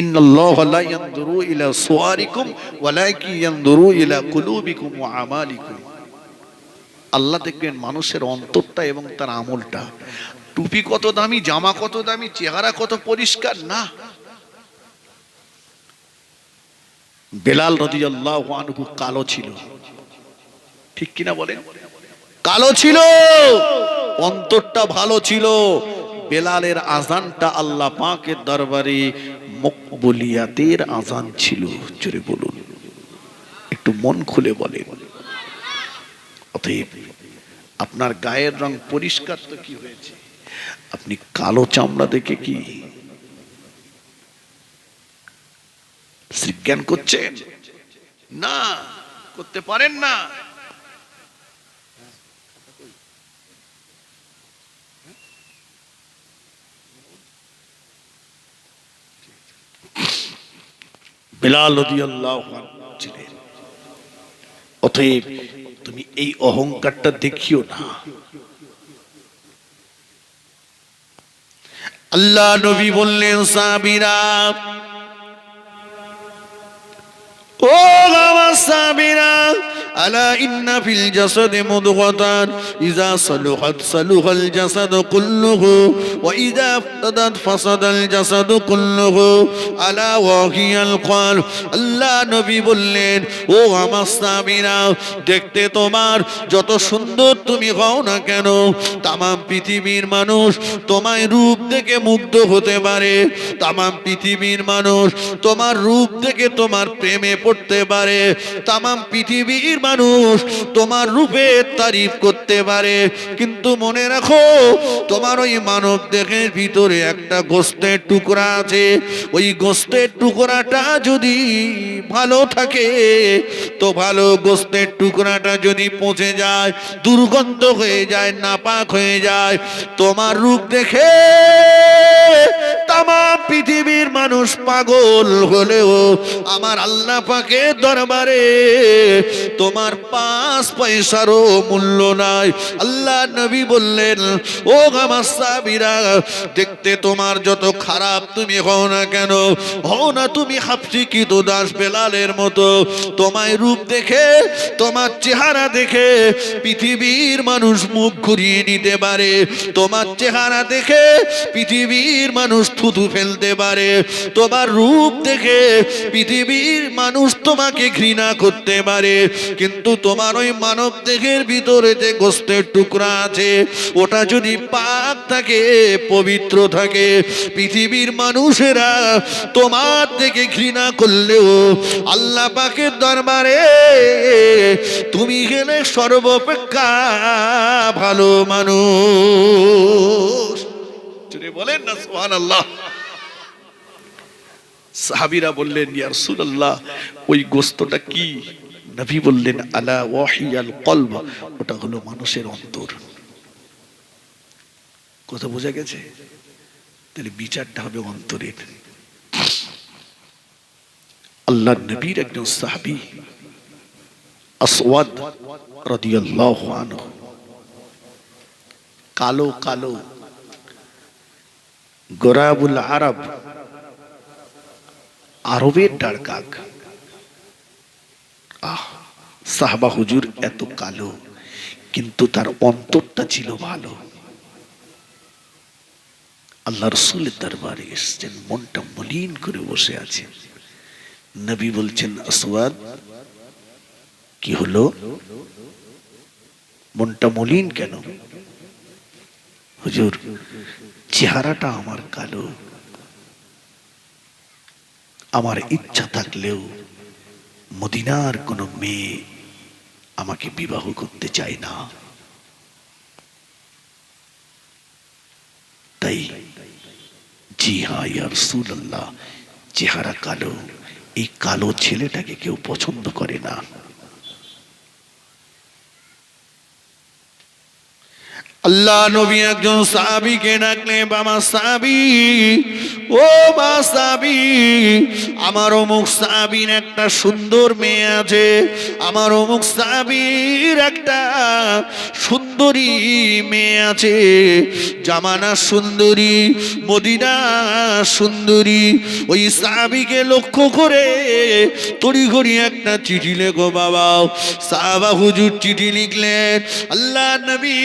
S1: ইন্নাল্লাহা লা ইয়ানজুরু ইলা সুওয়ারিকুম ওয়ালাকিন ইয়ানজুরু ইলা কুলুবিকুম ওয়া আমালিকুম। আল্লাহ দেখবেন মানুষের অন্তরটা এবং তার আমলটা। টুপি কত দামি, জামা কত দামি, চেহারা কত পরিষ্কার না। বেলাল রাদিয়াল্লাহু আনহু কালো ছিল, ঠিক কিনা বলেন? কালো ছিল, অন্তরটা ভালো ছিল। বেলালের আজানটা আল্লাহ পাকের দরবারে মকবুলিয়াতের আজান ছিল। জোরে বলুন, একটু মন খুলে বলেন। অতএব আপনার গায়ের রং পরিষ্কার তো কি হয়েছে? আপনি কালো চামড়া দেখে কি শ্রীজ্ঞান করছেন? না, করতে পারেন না। বেলাল রাদিয়াল্লাহু আনহু ছিলেন। অতএব তুমি এই অহংকারটা দেখিও না। আল্লাহ নবী বললেন, সাহাবীরা, ও আমার সাহাবীরা, আলা ইন্না ফিল জাসাদি মুদগাতান ইযা সালুহাত সালুহাল জাসাদু কুল্লুহু ওয়া ইযা ফাসাদাত ফাসাদাল জাসাদু কুল্লুহু আলা ওয়া হিয়াল কলব। আল্লাহ নবী বললেন, ও আমার সাহাবীরা, দেখতে তোমার যত সুন্দর তুমি হও না কেন, তামাম পৃথিবীর মানুষ তোমায় রূপ দেখে মুগ্ধ হতে পারে, তামাম পৃথিবীর মানুষ তোমার রূপ দেখে তোমার প্রেমে পড়তে পারে, তামাম পৃথিবীর মানুষ তোমার রূপের তারিফ করতে পারে, কিন্তু মনে রাখো তোমার ওই মানব দেহের ভিতরে একটা গোশতের টুকরা আছে। ওই গোশতের টুকরাটা যদি ভালো থাকে তো ভালো, গোশতের টুকরাটা যদি পচে যায়, দুর্গন্ধ হয়ে যায়, নাপাক হয়ে যায়, তোমার রূপ দেখে তামাম পৃথিবীর মানুষ পাগল হলেও আমার আল্লাহ পাকের দরবারে তোমার 5 পয়সারও মূল্য নাই। আল্লাহ নবী বললেন, ও আমার সাহাবীরা, দেখতে তোমার যত খারাপ তুমি হও না কেন, হও না তুমি হাফসি কিতু দাস বেলালের মতো, তোমায় রূপ দেখে, তোমার চেহারা দেখে পৃথিবীর মানুষ মুখ ঘুরিয়ে নিতে পারে, তোমার চেহারা দেখে পৃথিবীর মানুষ থুতু ফেলতে পারে, তোমার রূপ দেখে পৃথিবীর মানুষ তোমাকে ঘৃণা করতে পারে, কিন্তু তোমার ওই মানব দেহের ভিতরে যে গোশতের টুকরা আছে ওটা যদি পাক থাকে, পবিত্র থাকে, পৃথিবীর মানুষেরা তোমার থেকে ঘৃণা করলেও আল্লাহ পাকের দরবারে তুমি গেলে সর্বাপেক্ষা ভালো মানুষ। বলেন না সুবহানাল্লাহ। সাহাবীরা বললেন, ইয়া রাসূলুল্লাহ, ওই গোশতটা কি? নবী বললেন, আলা ওয়াহিয়াল কলব, ওটা হলো মানুষের অন্তর। কথা বোঝা গেছে? তাহলে বিচারটা হবে অন্তরের। আল্লাহর নবীর একজন সাহাবী আসওয়াদ রাদিয়াল্লাহু আনহু, কালো কালো, গোরাবুল আরব, আরবের ডারকাক। সাহাবা হুজুর এত কালো, কিন্তু তার অন্তরটা ছিল ভালো। আল্লাহ রাসূলের দরবারে এসেছেন, মনটা মলিন করে বসে আছেন। নবী বলছেন, আসওয়াদ, কি হলো, মনটা মলিন কেন? হুজুর, চেহারাটা আমার কালো, আমার ইচ্ছা থাকলেও মদিনার কোন মেয়ে আমাকে বিবাহ করতে চায় না, তাই জি হ্যাঁ ইয়া রাসূলুল্লাহ, চেহারা কালো, এই কালো ছেলেটাকে কেউ পছন্দ করে না। আল্লাহ নবী একজন সাহাবীকে ডাকলে, বাবা সাহাবী, ও মা সাহাবী, আমার অমুক সাহাবীর একটা সুন্দর মেয়ে আছে, আমার অমুক সাহাবীর একটা সুন্দর সুন্দরী মেয়ে আছে, জামানা সুন্দরী, মদিনা সুন্দরী। ওই সাহাবীকে লক্ষ্য করে তড়িঘড়ি একটা চিঠি লেখো বাবা। সাহাবা হুজুর চিঠি লিখলেন, আল্লাহ নবী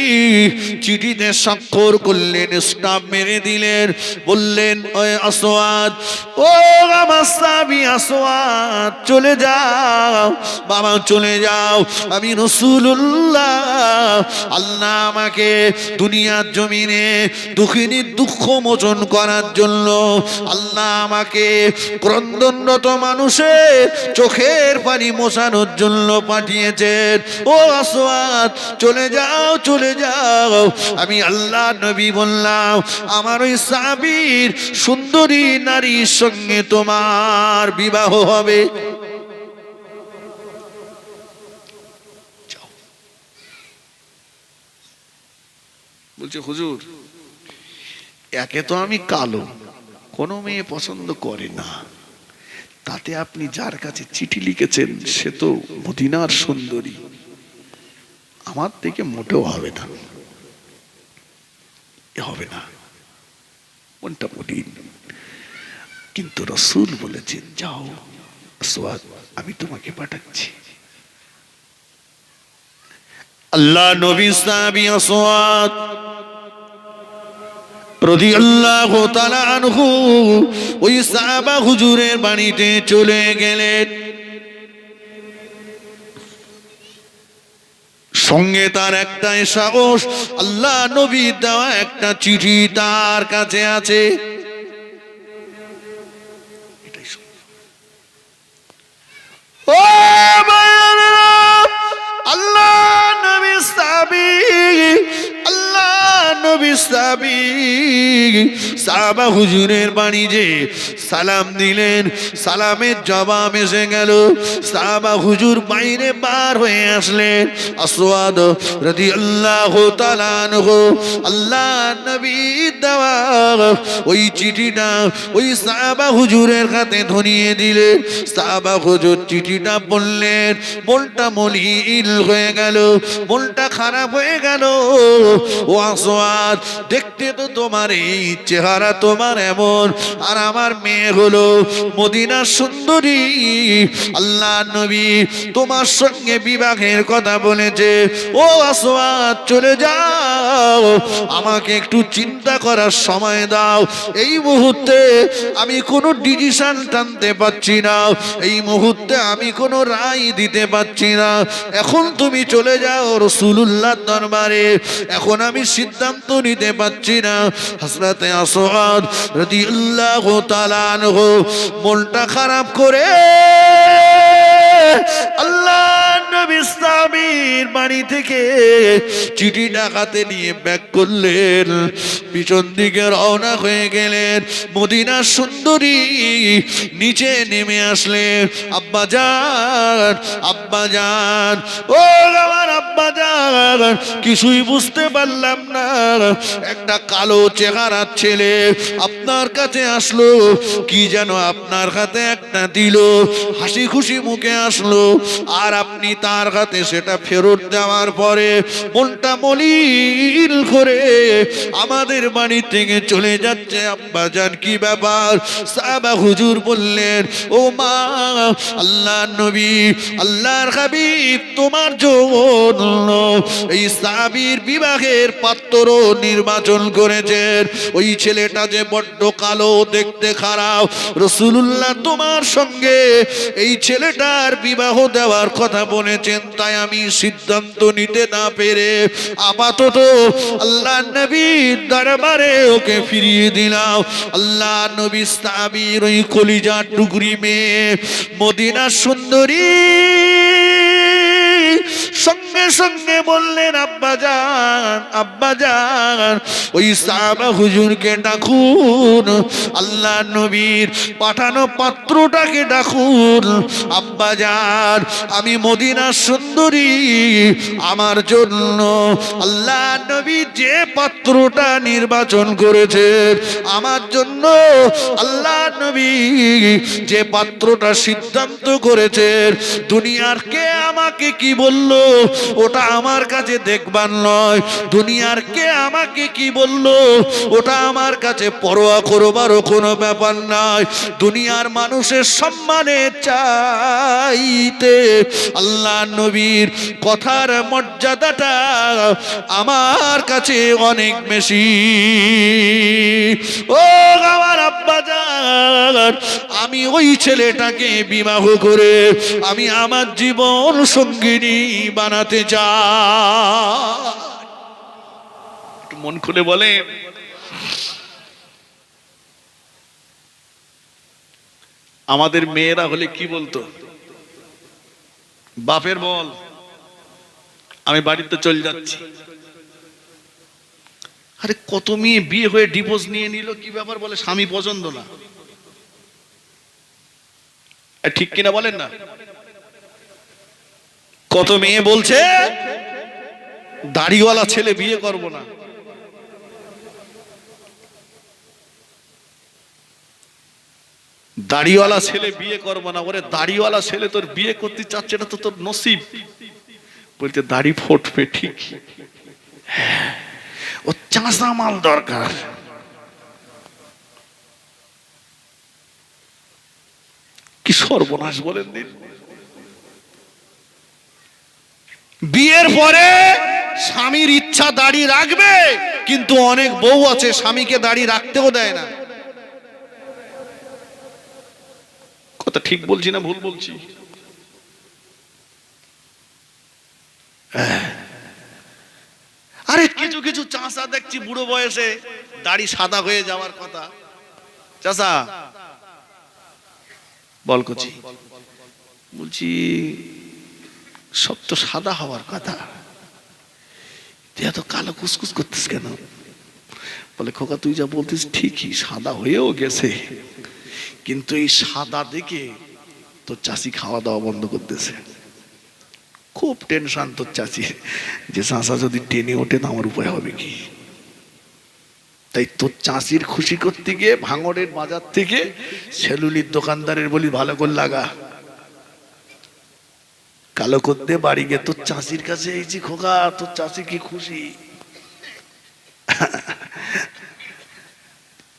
S1: চিঠিতে স্বাক্ষর করলেন, স্টাম্প মেরে দিলেন, বললেন ওই আসওয়াদ, ও আমার সাহাবী আসওয়াদ, চলে যাও বাবা, চলে যাও। আমি রাসূলুল্লাহ, আল্লাহ আমাকে দুনিয়ার জমিনে দুঃখিনীর দুঃখ মোচন করার জন্য, আল্লাহ আমাকে ক্রন্দনরত মানুষের চোখের পানি মোছানোর জন্য পাঠিয়েছেন। ও আসওয়াদ, চলে যাও, চলে যাও। আমি আল্লাহ নবী বললাম, আমার ওই সাহাবীর সুন্দরী নারীর সঙ্গে তোমার বিবাহ হবে। বলছে হুজুর, একে তো আমি কালো, কোনো মেয়ে পছন্দ করে না, তাতে আপনি যার কাছে চিঠি লিখেছেন সে তো মদিনার সুন্দরী, আমার থেকে মোটেও হবে না, হবে না, মনটা মলিন। কিন্তু রাসূল বলেছেন, যাও আসওয়াদ, আমি তোমাকে পাঠাচ্ছি। আল্লাহ নবী সাহাবী আসওয়াদ রাদিয়াল্লাহু তাআলা আনহু ওই সাহাবা হুজুরের বাড়িতে চলে গেলেন। সঙ্গে তার একটাই সাহস, আল্লাহ নবী দেওয়া একটা চিঠি তার কাছে আছে। ও আল্লাহ নবী সাহাবী, আল্লাহ নবী সাহাবী সাহাবা হুজুরের বাড়ি যে সালাম দিলেন, সালামের জবাব এসে গেল। সাহাবা হুজুর বাইরে বার হয়ে আসলেন। আসওয়াদ রাদিয়াল্লাহু তাআলা আনহু আল্লাহ নবী দেওয়া ওই চিঠিটা ওই সাহাবা হুজুরের হাতে ধরিয়ে দিলেন। সাহাবা হুজুর চিঠিটা পড়লেন, মনটা মলিন হয়ে গেল, মনটা খারাপ হয়ে গেল। ও আসওয়াদ, দেখতে তো তোমার এই চেহারা, তোমার এমন, আর আমার মেয়ে হলো মদিনার সুন্দরী। আল্লাহ নবী তোমার সঙ্গে বিবাহের কথা বলেছে। ও আসওয়াদ, চলে যাও, আমাকে একটু চিন্তা করার সময় দাও। এই মুহূর্তে আমি কোনো ডিসিশন টানতে পারছি না, এই মুহূর্তে আমি কোনো রায় দিতে পারছি না। এখন তুমি চলে যাও রাসূলুল্লাহর দরবারে, এখন আমি সিদ্ধান্ত নিতে পারছি না। হযরতে আসওয়াদ রাদিয়াল্লাহু তাআলা আনহু মনটা খারাপ করে আল্লাহ নবী সাহাবীর বাড়ি থেকে চিঠিটা হাতে নিয়ে ব্যাক করলেন, পিছন দিকে রওনা হয়ে গেলেন। মদিনার সুন্দরী নিচে নেমে আসলেন। আব্বা জান, আব্বা জান, ও আমার আব্বা জান, কিছুই বুঝতে পারলাম না, একটা কালো চেহারার ছেলে আপনার কাছে আসলো, কি যেন আপনার হাতে একটা দিল, হাসি খুশি মুখে আসলো, আর আপনি তার হাতে সেটা ফেরত দেওয়ার পরে মনটা মলিন করে আমাদের বাড়ি থেকে চলে যাচ্ছে। আব্বা জান, কি ব্যাপার? সাহাবা হুজুর বললেন, ও মা, আল্লাহর নবী, আল্লাহর হাবিব তোমার জন্য এই সাহাবীর বিবাহের পাত্র নির্বাচন করেছেন। ওই ছেলেটা যে বড্ড কালো, দেখতে খারাপ, রাসূলুল্লাহ তোমার সঙ্গে এই ছেলেটার বিবাহ দেওয়ার কথা বলেছেন, তাই আমি সিদ্ধান্ত নিতে না পেরে আপাতত আল্লাহ নবীর দরবারে ওকে ফিরিয়ে দিলাম। আল্লাহ নবী সাহাবীর ওই কলিজার টুকরি মেয়ে মদিনার সুন্দরী সঙ্গে সঙ্গে বললেন, আব্বা জান, আব্বা জান, ওই সাহাবা হুজুরকে ডাকুন, আল্লাহ নবীর পাঠানো পাত্রটাকে ডাকুন। আব্বা জান, আমি মদিনার সুন্দরী, আমার জন্য আল্লাহ নবী যে পাত্রটা নির্বাচন করেছেন, আমার জন্য আল্লাহ নবী যে পাত্রটা সিদ্ধান্ত করেছেন, দুনিয়ার কে আমাকে কি বললো ওটা আমার কাছে দেখবার নয়। দুনিয়ার কে আমাকে কি বললো ওটা আমার কাছে পরোয়া করবারও কোনো ব্যাপার নাই। দুনিয়ার মানুষের সম্মানে চাইতে আল্লাহ নবীর কথার মর্যাদাটা আমার কাছে অনেক বেশি। ও আমার আব্বাজান, আমি ওই ছেলেটাকে বিবাহ করে আমি আমার জীবন সঙ্গিনী বানাতে চাই। একটু মন খুলে বলে। আমাদের মেয়েরা হলে কি বলতো, বাপের বল আমি বাড়িতে চলে যাচ্ছি। আরে কত মেয়ে বিয়ে হয়ে ডিভোর্স নিয়ে নিল, কি ব্যাপার বলে স্বামী পছন্দ না। ঠিক কিনা বলেন না? কত মেয়ে বলছে দাড়িওয়ালা ছেলে বিয়ে করব না। দাড়িওয়ালা ছেলে বিয়ে করব না। ওরে দাড়িওয়ালা ছেলে তোর বিয়ে করতে চাচ্ছে না তো তোর নসিব। বলতে দাড়ি ফুটবে ঠিক, ও চাষা মাল দরকার। কি সর্বনাশ বলেন দিন। বিয়ের পরে স্বামীর ইচ্ছা দাড়ি রাখবে, কিন্তু অনেক বউ আছে স্বামীকে দাড়ি রাখতেও দেয় না। কথা ঠিক বলছি না ভুল বলছি? আরে কিছু কিছু চাষা দেখছি বুড়ো বয়সে দাড়ি সাদা হয়ে যাওয়ার কথা। চাষা বল করছি, বলছি সব তো সাদা হওয়ার কথা, তুই এত কালো কুসকুস করতিস কেন? বলে খোকা তুই যা বলতিস ঠিকই, সাদা হয়েও গেছে, কিন্তু এই সাদা দেখে তোর চাষি খাওয়া দাওয়া বন্ধ করতেছে। খুব টেনশন তোর চাষি, যে চাষা যদি টেনে ওঠে না আমার উপায় হবে কি। তাই তোর চাষির খুশি করতে গিয়ে ভাঙড়ের বাজার থেকে সেলুলির দোকানদারের বলি ভালো করে লাগা, কালো করতে বাড়ি গিয়ে তোর চাষির কাছে এইছি খোকা তোর চাষি কি খুশি।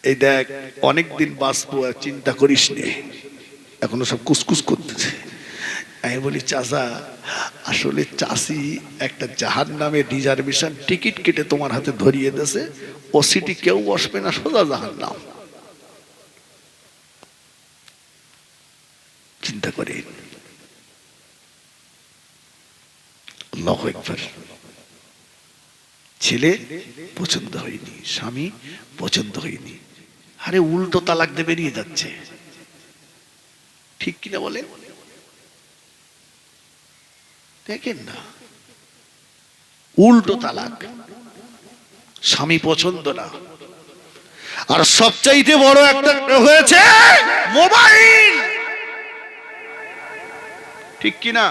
S1: এই দেখ অনেকদিন বাঁচবো, চিন্তা করিস নে, এখনো সব কুসকুস করতেছে। আমি বলি চাচা আসলে চাষি একটা জাহান্নামে রিজার্ভেশন টিকিট কেটে তোমার হাতে ধরিয়ে দিয়েছে, ও সিটি কেউ বসবে না, সোজা জাহান্নাম। চিন্তা করে আল্লাহু আকবার। ছেলে পছন্দ হয়নি, স্বামী পছন্দ হয়নি, আরে উল্টো তালাক দিয়ে বেরিয়ে যাচ্ছে। ঠিক কিনা বলে? দেখেন না, উল্টো তালাক, স্বামী পছন্দ না। আর সবচাইতে বড় একটা হয়েছে মোবাইল। ঠিক কিনা?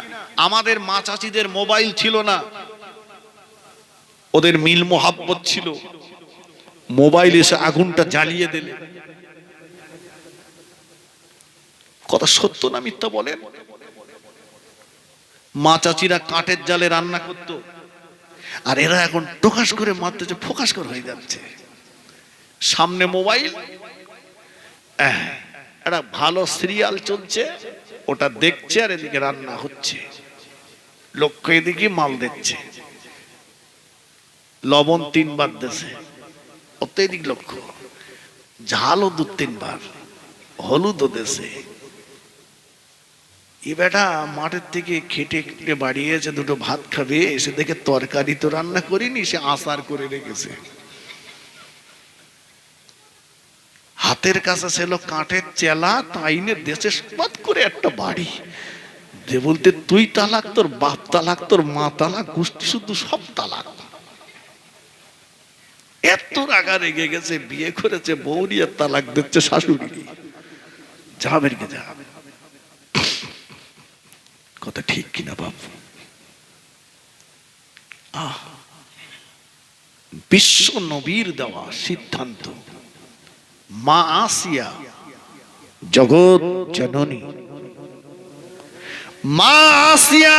S1: আমাদের মা চাচিদের মোবাইল ছিল না, ওদের মিল মোহাব্বত ছিল। মোবাইল এসে আগুনটা জ্বালিয়ে দিলে। কথা সত্য না মিথ্যা বলেন? মা চাচিরা কাঠের জালে রান্না করতো, আর এরা এখন টোকাস করে মারতেছে, ফোকাস করে হয়ে যাচ্ছে। সামনে মোবাইল, একটা ভালো সিরিয়াল চলছে, ওটা দেখছে, আর এদিকে রান্না হচ্ছে, লক্ষ্য এদিকে মাল দেখছে। লবণ 3 বার দেছে, অত্যধিক লক্ষ্য, ঝালও 2-3 বার, হলুদও দেছে। এ বেটা মাঠের থেকে খেটে খেটে বাড়িয়েছে, দুটো ভাত খাবে, এসে দেখে তরকারি তো রান্না করিনি, সে আচার করে রেখেছে। হাতের কাছে ছিল কাঠের চেলা, তাইনে দেশে সমাত করে একটা বাড়ি যে বলতে তুই তালাক, তোর বাপ তালাক, তোর মা তালাক, গোষ্ঠী শুধু সব তালাক। এত রাগা রেগে গেছে, বিয়ে করেছে বৌরি আর তালাক দিচ্ছে শাশুড়ি। যা বেরিয়ে যা। কথা ঠিক কিনা বাপ? বিশ্ব নবীর দেওয়া সিদ্ধান্ত, মা আসিয়া জগৎ জননী মা আসিয়া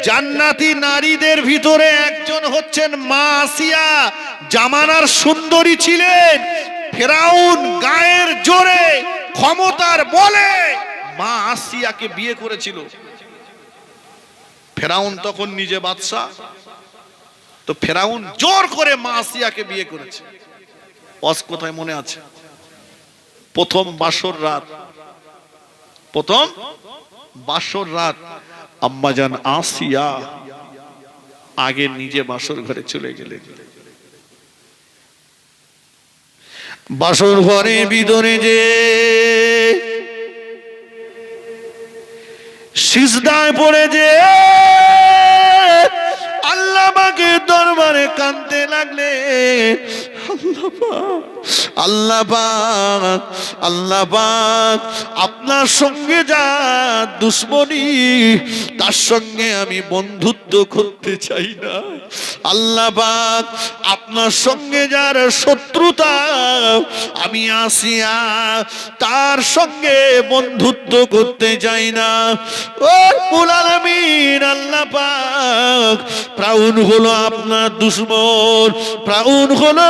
S1: জান্নাতি নারীদের ভিতরে একজন হচ্ছেন মা আসিয়া। জামানার সুন্দরী ছিলেন। ফেরাউন গায়ের জোরে ক্ষমতার বলে মা আসিয়াকে বিয়ে করেছিল। ফেরাউন তখন নিজে বাদশা, তো ফেরাউন জোর করে মা আসিয়াকে বিয়ে করেছে। ওয়াজ কোথায় মনে আছে? প্রথম বাসর রাত আম্মাজান আসিয়া আগে নিজে বাসর ঘরে চলে গেলেন। বাসর ঘরে ভিতরে যে সিজদায় পড়ে যে আল্লাহ পাকের দরবারে কাঁদতে লাগলেন। আল্লাহ পাক আপনার সঙ্গে যা দুশ্মনী তার সঙ্গে আমি বন্ধুত্ব করতে চাই না। আল্লাহ পাক আপনার সঙ্গে যার শত্রুতা আমি আসিয়া তার সঙ্গে বন্ধুত্ব করতে চাই না। ও রব্বুল আলামিন, আল্লাহ পাক ফিরআউন হলো আপনার দুশমন, ফিরআউন হলো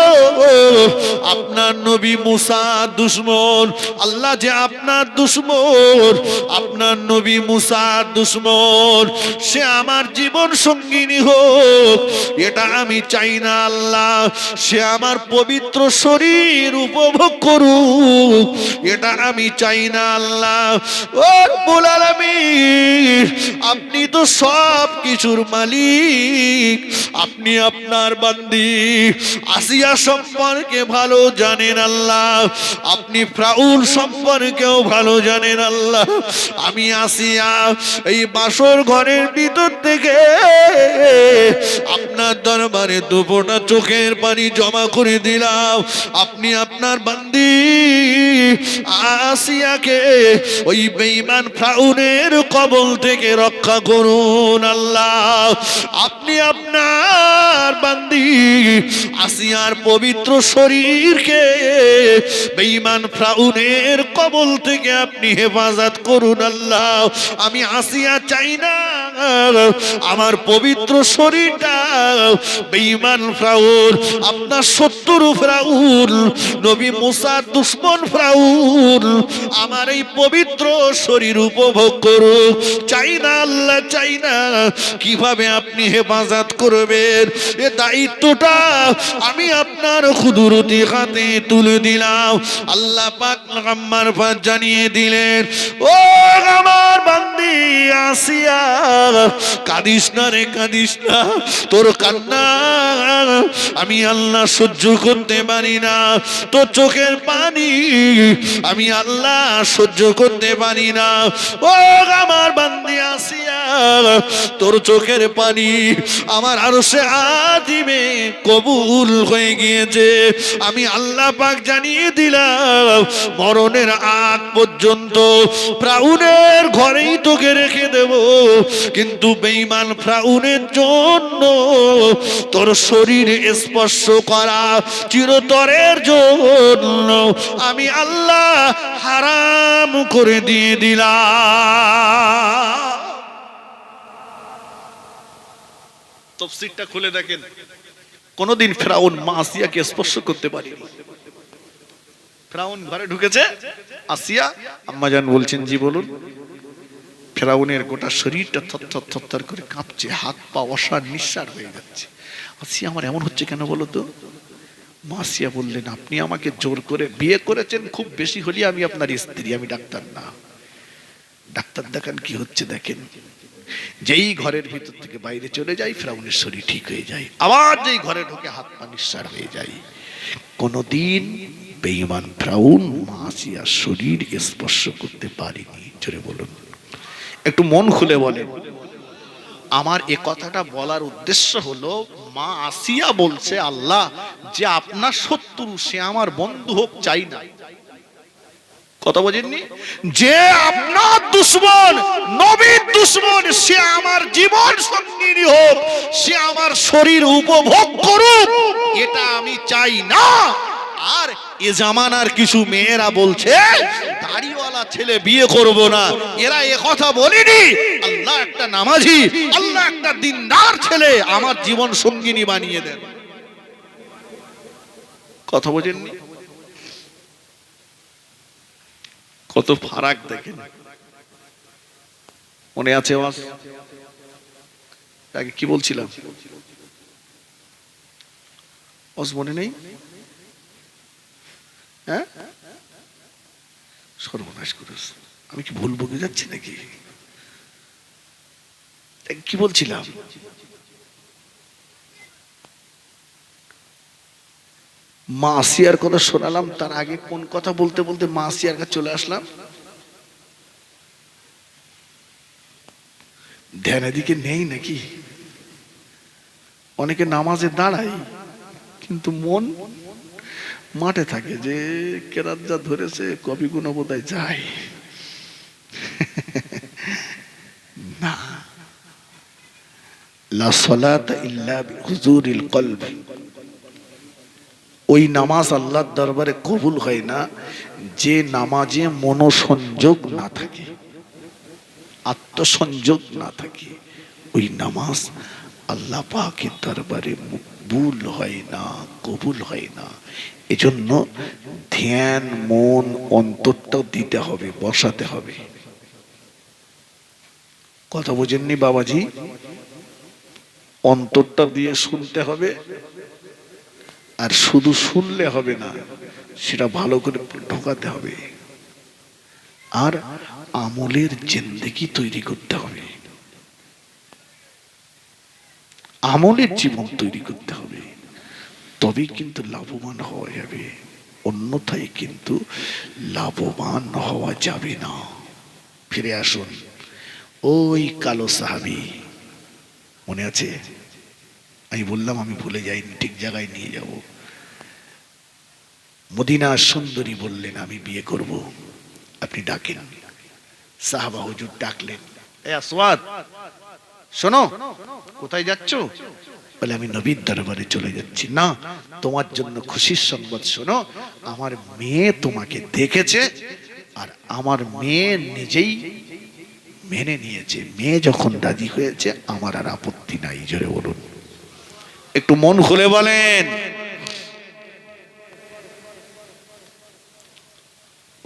S1: আপনার নবী মুসা দুশমন। আল্লাহ যে আপনার দুশমন, আপনার নবী মুসা দুশমন, সে আমার জীবন সঙ্গিনী হোক এটা আমি চাই না। আল্লাহ সে আমার পবিত্র শরীর উপভোগ করুক এটা আমি চাই না। আল্লাহ ও রব্বুল আলামিন, আপনি তো সব কিছুর মালিক, আপনি আপনার বান্দি আসিয়া সম্পর্কে ভালো জানেন। আল্লাহ আপনি ফিরআউন সম্পর্কেও ভালো জানেন। আল্লাহ আমি আসিয়া এই বাসর ঘরের ভিতর থেকে আপনার দরবারে দুপোটা চোখের পানি জমা করে দিলাম। আপনি আপনার বান্দি আসিয়াকে ওই বেঈমান ফিরআউনের কবল থেকে রক্ষা করুন। আল্লাহ আপনি আপনার বান্দি আসিয়ার পবিত্র শরীরকে বেঈমান ফিরআউনের কবল থেকে আপনি হেফাজত করুন। আল্লাহ আমি আসিয়া চাই না আমার পবিত্র শরীরটা বেঈমান ফিরআউন, আপনার শত্রু ফিরআউন, নবী মুসার দুশমন ফিরআউন আমার এই পবিত্র শরীর উপভোগ করুক। চাই না আল্লাহ, চাই না। কিভাবে আপনি হেফাজত করবেন এ দায়িত্বটা আমি আপনার কুদরতি হাতে তুলে দিলাম। আল্লাহ পাক আমার পাক জানিয়ে দিলেন, ও আমার বান্দি আসিয়া কাঁদিস না রে, কাঁদিস না। তোর কান্না আমি আল্লাহ সহ্য করতে পারি না, তোর চোখের পানি আমি আল্লাহ সহ্য করতে পারি না। ও আমার বান্দি আসিয়া তোর চোখের পানি আমার আরশে আযিমে কবুল হয়ে গিয়েছে। আমি আল্লাহ পাক জানিয়ে দিলাম মরণের আগ পর্যন্ত ফিরআউনের ঘরেই তোকে রেখে দেব, কিন্তু বেঈমান ফিরআউনের জন্য তোর শরীর স্পর্শ করা চিরতরের জন্য আমি আল্লাহ হারাম করে দিয়ে দিলাম। তাফসীরটা খুলে দেখেন, কোনদিন ফিরআউন মা আসিয়াকে স্পর্শ করতে পারেনি। ফিরআউন ঘরে ঢুকেছে, আসিয়া আম্মাজান বলছেন জি বলুন। ফিরআউনের গোটা শরীরটা থরথর থরথর করে কাঁপছে, হাত পা অসাড় নিঃসাড় হয়ে যাচ্ছে। আসিয়া আমার এমন হচ্ছে কেন বলো তো? মা আসিয়া বললেন, আপনি আমাকে জোর করে বিয়ে করেছেন, খুব বেশি হলে আমি আপনার স্ত্রী, আমি ডাক্তার না। ডাক্তার দেখান কি হচ্ছে দেখেন। যেই ঘরের ভিতর থেকে বাইরে চলে যায় ফিরআউনের শরীর ঠিক হয়ে যায়, আবার যেই ঘরে ঢোকে হাত পা নিঃসাড় হয়ে যায়। কোনদিন বেঈমান ফিরআউন মা আসিয়ার শরীর স্পর্শ করতে পারেনি। জোরে বলুন, একটু মন খুলে বলেন। আমার এ কথাটা বলার উদ্দেশ্য হলো, মা আসিয়া বলছে আল্লাহ যে আপনার শত্রু সে আমার বন্ধু হোক চাই না। কথা বোঝেননি? যে আপনার দুশমন, নবীর দুশমন, সে আমার জীবন সঙ্গিনী হোক, সে আমার শরীর উপভোগ করুক এটা আমি চাই না। আর এ জামানার কিছু মেয়েরা বলছে দাড়িওয়ালা ছেলে বিয়ে করব না। এরা এ কথা বলেনি আল্লাহ একটা নামাজি, আল্লাহ একটা দিনদার ছেলে আমার জীবন সঙ্গিনী বানিয়ে দেন। কথা বোঝেননি? কত ফারাক দেখেন। মনে আছে আগে কি বলছিলাম? মনে নেই? হ্যাঁ, সর্বনাশ করেছ। আমি কি ভুল বকে যাচ্ছি নাকি? কি বলছিলাম? মা আসিয়ার কথা শোনালাম, তার আগে কোন কথা বলতে বলতে মা আসিয়ার কাছে চলে আসলাম। ধ্যান এদিকে নেই নাকি? অনেকে নামাজে দাঁড়ায় কিন্তু মন মাঠে থাকে, যে কেরাত যা ধরেছে কবি গুণ বোধহয় যায় না। লা সালাতা ইল্লা বিহুজুরিল কলব, ওই নামাজ আল্লাহর দরবারে কবুল হয় না যে নামাজে মনোসংযোগ না থাকে, আত্মসংযোগ না থাকে। ওই নামাজ আল্লাহ পাকের দরবারে মকবুল হয় না, কবুল হয় না। এজন্য ধ্যান, মন, অন্তরটা দিতে হবে, বসাতে হবে। কথা বোঝেননি বাবাজি? অন্তরটা দিয়ে শুনতে হবে, আর শুধু শুনলে হবে না, সেটা ভালো করে ঢোকাতে হবে, আর আমলের জিন্দেগি তৈরি করতে হবে, আমলের জীবন তৈরি করতে হবে, তবেই কিন্তু লাভবান হওয়া যাবে। অন্যথায় কিন্তু লাভবান হওয়া যাবে না। ফিরে আসুন ওই কালো সাহাবী, মনে আছে? আমি বললাম আমি ভুলে যাইনি, ঠিক জায়গায় নিয়ে যাব। মদিনার সুন্দরী বললেন আমি বিয়ে করব, আপনি ডাকেন। সাহাবা হুজুর ডাকলেন, এ আসওয়াদ শোনো, কোথায় যাচ্ছ? বলে আমি নবীর দরবারে চলে যাচ্ছি। না, তোমার জন্য খুশির সংবাদ শোনো, আমার মেয়ে তোমাকে দেখেছে, আর আমার মেয়ে নিজেই মেনে নিয়েছে। মেয়ে যখন রাজি হয়েছে আমার আর আপত্তি নাই। জোরে বলুন, একটু মন খুলে বলেন।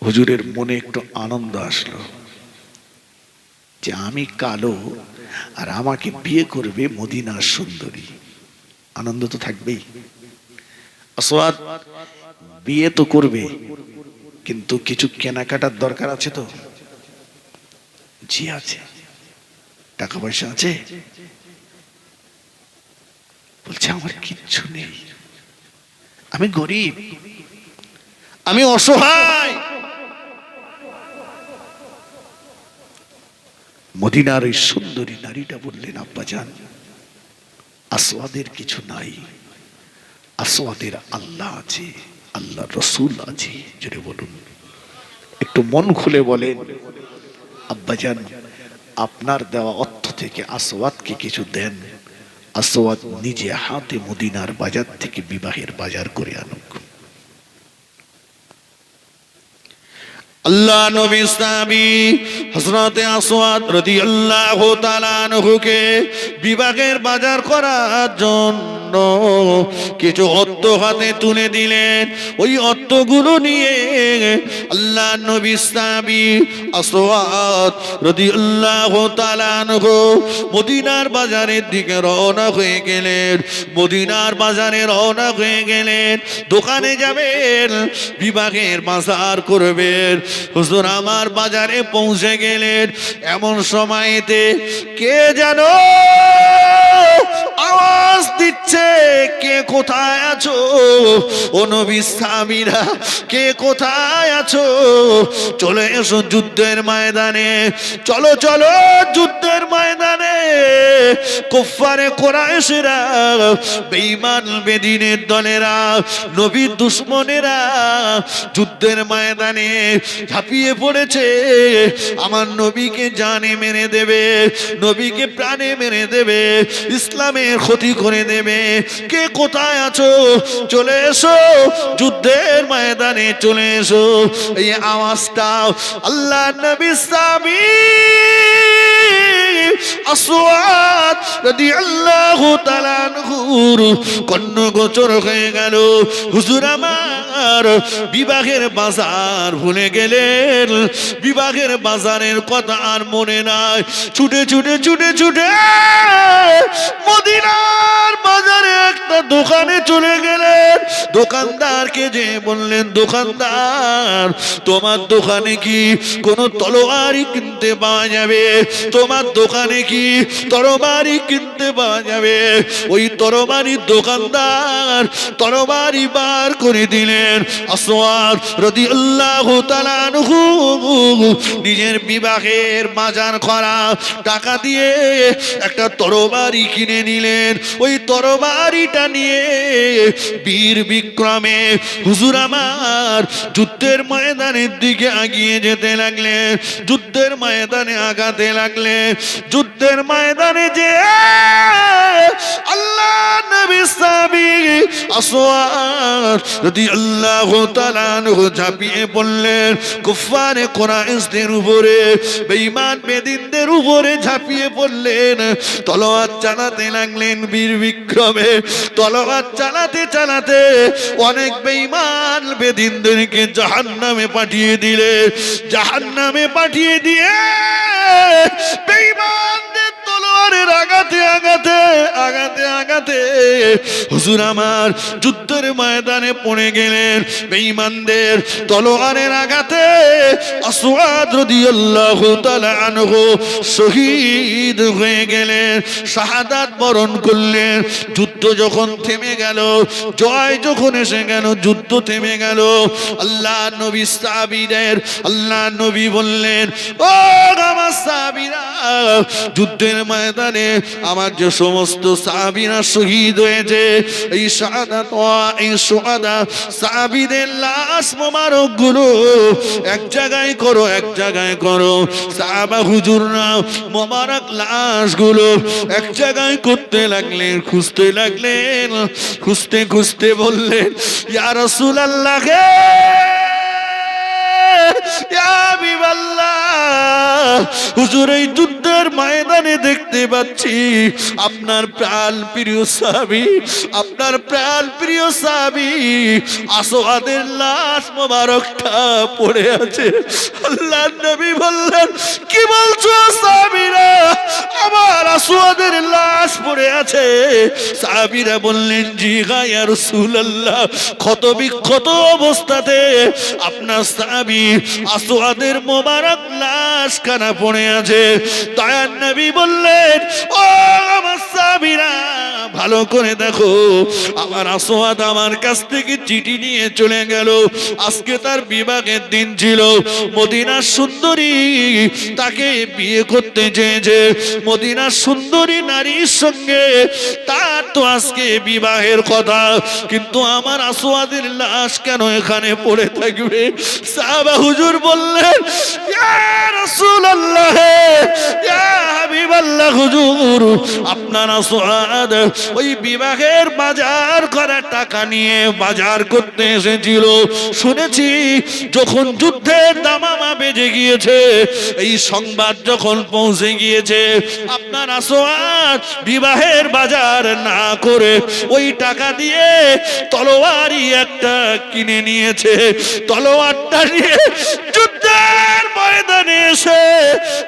S1: হুজুরের মনে একটু আনন্দ আসলো যে আমি কালো আর আমাকে বিয়ে করবে মদিনার সুন্দরী। আনন্দ তো থাকবেই। আসওয়াদ বিয়ে তো করবে, কিন্তু কিছু কেনাকাটার দরকার আছে তো? জি আছে। টাকা পয়সা আছে? বলছে আমার কিচ্ছু নেই, আমি গরিব, আমি অসহায়। মদিনার ওই সুন্দরী নারীটা বললেন আব্বাজান, আসওয়াদের কিছু নাই, আসওয়াদের আল্লাহ আছে, আল্লাহ রসুল আছে। যদি বলুন, একটু মন খুলে বলেন আব্বাজান, আপনার দেওয়া অর্থ থেকে আসওয়াদকে কিছু দেন, আসওয়াদ নিজে হাতে মদিনার বাজার থেকে বিবাহের বাজার করে আনুক। আল্লাহ নবী সাহাবী হযরতে আসওয়াদ রাদিয়াল্লাহু তাআলা আনহুকে বিবাহের বাজার করার জন্য কিছু অর্থ হাতে তুলে দিলেন। ওই অর্থগুলো নিয়ে আল্লাহ নবী সাহাবী আসওয়াদ রাদিয়াল্লাহু তাআলা আনহু মদিনার বাজারের দিকে রওনা হয়ে গেলেন। মদিনার বাজারে রওনা হয়ে গেলেন, দোকানে যাবেন, বিবাহের বাজার করবেন। হুজুর আমার বাজারে পৌঁছে গেলেন, এমন সময়তে কে যেন আওয়াজ দিচ্ছে, কে কোথায় আছো? ও নবী সাহাবীরা, কে কোথায় আছো? চলে এসো যুদ্ধের ময়দানে, চলো চলো যুদ্ধের ময়দানে। কুফারে কুরাইশরা, বেঈমান বেদিনের দলেরা, নবীর দুশমনেরা যুদ্ধের ময়দানে ঝাঁপিয়ে পড়েছে। আমার নবীকে জানে মেরে দেবে, নবীকে প্রাণে মেরে দেবে, ইসলামের ক্ষতি করে দেবে। কে কোথায় আছো? চলে এসো, যুদ্ধের ময়দানে চলে এসো। এই আওয়াজটা আল্লাহ নবী সাহাবী আসওয়াদ রাদিয়াল্লাহু তাআলা আনহুর কর্ণগোচর হয়ে গেল। হুজুর আমার বিবাহের বাজার ভুলে গেলেন, বিবাহের বাজারের কথা আর মনে নাই। ছুটে ছুটে ছুটে ছুটে মদিনার বাজারে একটা দোকানে চলে গেলেন। দোকানদারকে যে বললেন, দোকানদার তোমার দোকানে কি কোন তলোয়ারি কিনতে পাওয়া যাবে? তোমার দোকানে কি তরবারি কিনতে পাওয়া যাবে? ওই তরবারির দোকানদার তরবারি বার করে দিলেন। আসওয়াদ রাদিয়াল্লাহু তাআলা আনহু নিজের বিবাহের বাজার করা টাকা দিয়ে একটা তরবারি কিনে নিলেন। ওই তরবারিটা নিয়ে বীর বিক্রমে হুজুর আমার যুদ্ধের ময়দানের দিকে এগিয়ে যেতে লাগলেন। যুদ্ধের ময়দানে আগাতে লাগলেন। যুদ্ধের ময়দানে যে আল্লাহ নবী সাহাবী আসওয়াদ রাদিয়াল্লাহু তাআলা আনহু ঝাঁপিয়ে পড়লেন কুফারে কুরাইশদের উপরে, বেঈমান বেদিনদের উপরে ঝাঁপিয়ে পড়লেন। তলোয়ার চালাতে লাগলেন বীর বিক্রমে। তলোয়ার চালাতে চালাতে অনেক বেঈমান বেদিনদেরকে জাহান্নামে পাঠিয়ে দিলেন। জাহান্নামে পাঠিয়ে দিয়ে বেঈমানদের তলোয়ারের আঘাতে আঘাতে আঘাতে আঘাতে হুজুর আমার যুদ্ধের ময়দানে পড়ে গেলেন। বেঈমানদের তলোয়ারের আঘাতে আসওয়াদ রাদিয়াল্লাহু তাআলা আনহু শহীদ হয়ে গেলেন, শাহাদাত বরণ করলেন। যুদ্ধ যখন থেমে গেল, জয় যখন এসে গেল, যুদ্ধ থেমে গেল, আল্লাহ নবী সাহাবীদের আল্লাহ নবী বললেন, ও আমার সাহাবীরা, যুদ্ধের ময়দানে আমার যে সমস্ত সাহাবীরা শহীদ হয়েছে, এই শাহাদাত এই শুহাদা সাহাবীদের লাশ মোবারক গুলো এক জায়গায় করো, এক জায়গায় করো। সাহাবা হুজুররা মোবারক লাশ গুলো এক জায়গায় করতে লাগলেন, খুঁজতে লাগলেন। খুঁজতে খুঁজতে বললেন, ইয়া রাসূলুল্লাহ, হুজুর এই যুদ্ধের ময়দানে দেখতে পাচ্ছি আপনার প্রাণ প্রিয় সাহাবী, আপনার প্রাণ প্রিয় সাহাবী আসওয়াদের লাশ মোবারকটা পড়ে আছে। আল্লাহর নবী বললেন, কি বলছো সাহাবীরা, আমার আসওয়াদের লাশ পড়ে আছে? সাহাবীরা বললেন, জি ইয়া রাসূলুল্লাহ, ক্ষত বিক্ষত অবস্থাতে আপনার সাহাবী আসওয়াদের মোবারক লাশ কানা পড়ে আছে। দয়ার নবী বললেন, ও আমার সাহাবীরা, ভালো করে দেখো, আমার আসওয়াদ আমার কাছ থেকে চিঠি নিয়ে চলে গেল। আজকে তার বিবাহের দিন ছিল। মদিনার সুন্দরী তাকে বিয়ে করতে চেয়েছে। মদিনার সুন্দরী নারীর সঙ্গে তার তো আজকে বিবাহের কথা, কিন্তু আমার আসওয়াদের লাশ কেন এখানে পড়ে থাকবে? সাহাবা হুজুর বললেন, ইয়া রাসূলুল্লাহ, ইয়া হাবিবাল্লাহ, হুজুর আপনার আসওয়াদ ওই বিবাহের বাজার করা টাকা নিয়ে বাজার করতে এসেছিল। শুনেছি যখন যুদ্ধের দামামা বেজে গিয়েছে, এই সংবাদ যখন পৌঁছে গিয়েছে, আপনার আসওয়াদ বিবাহের বাজার না করে ওই টাকা দিয়ে তলোয়ারি একটা কিনে নিয়েছে। তলোয়ারটা নিয়ে যুদ্ধের ময়দানে এসে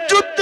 S1: যুদ্ধ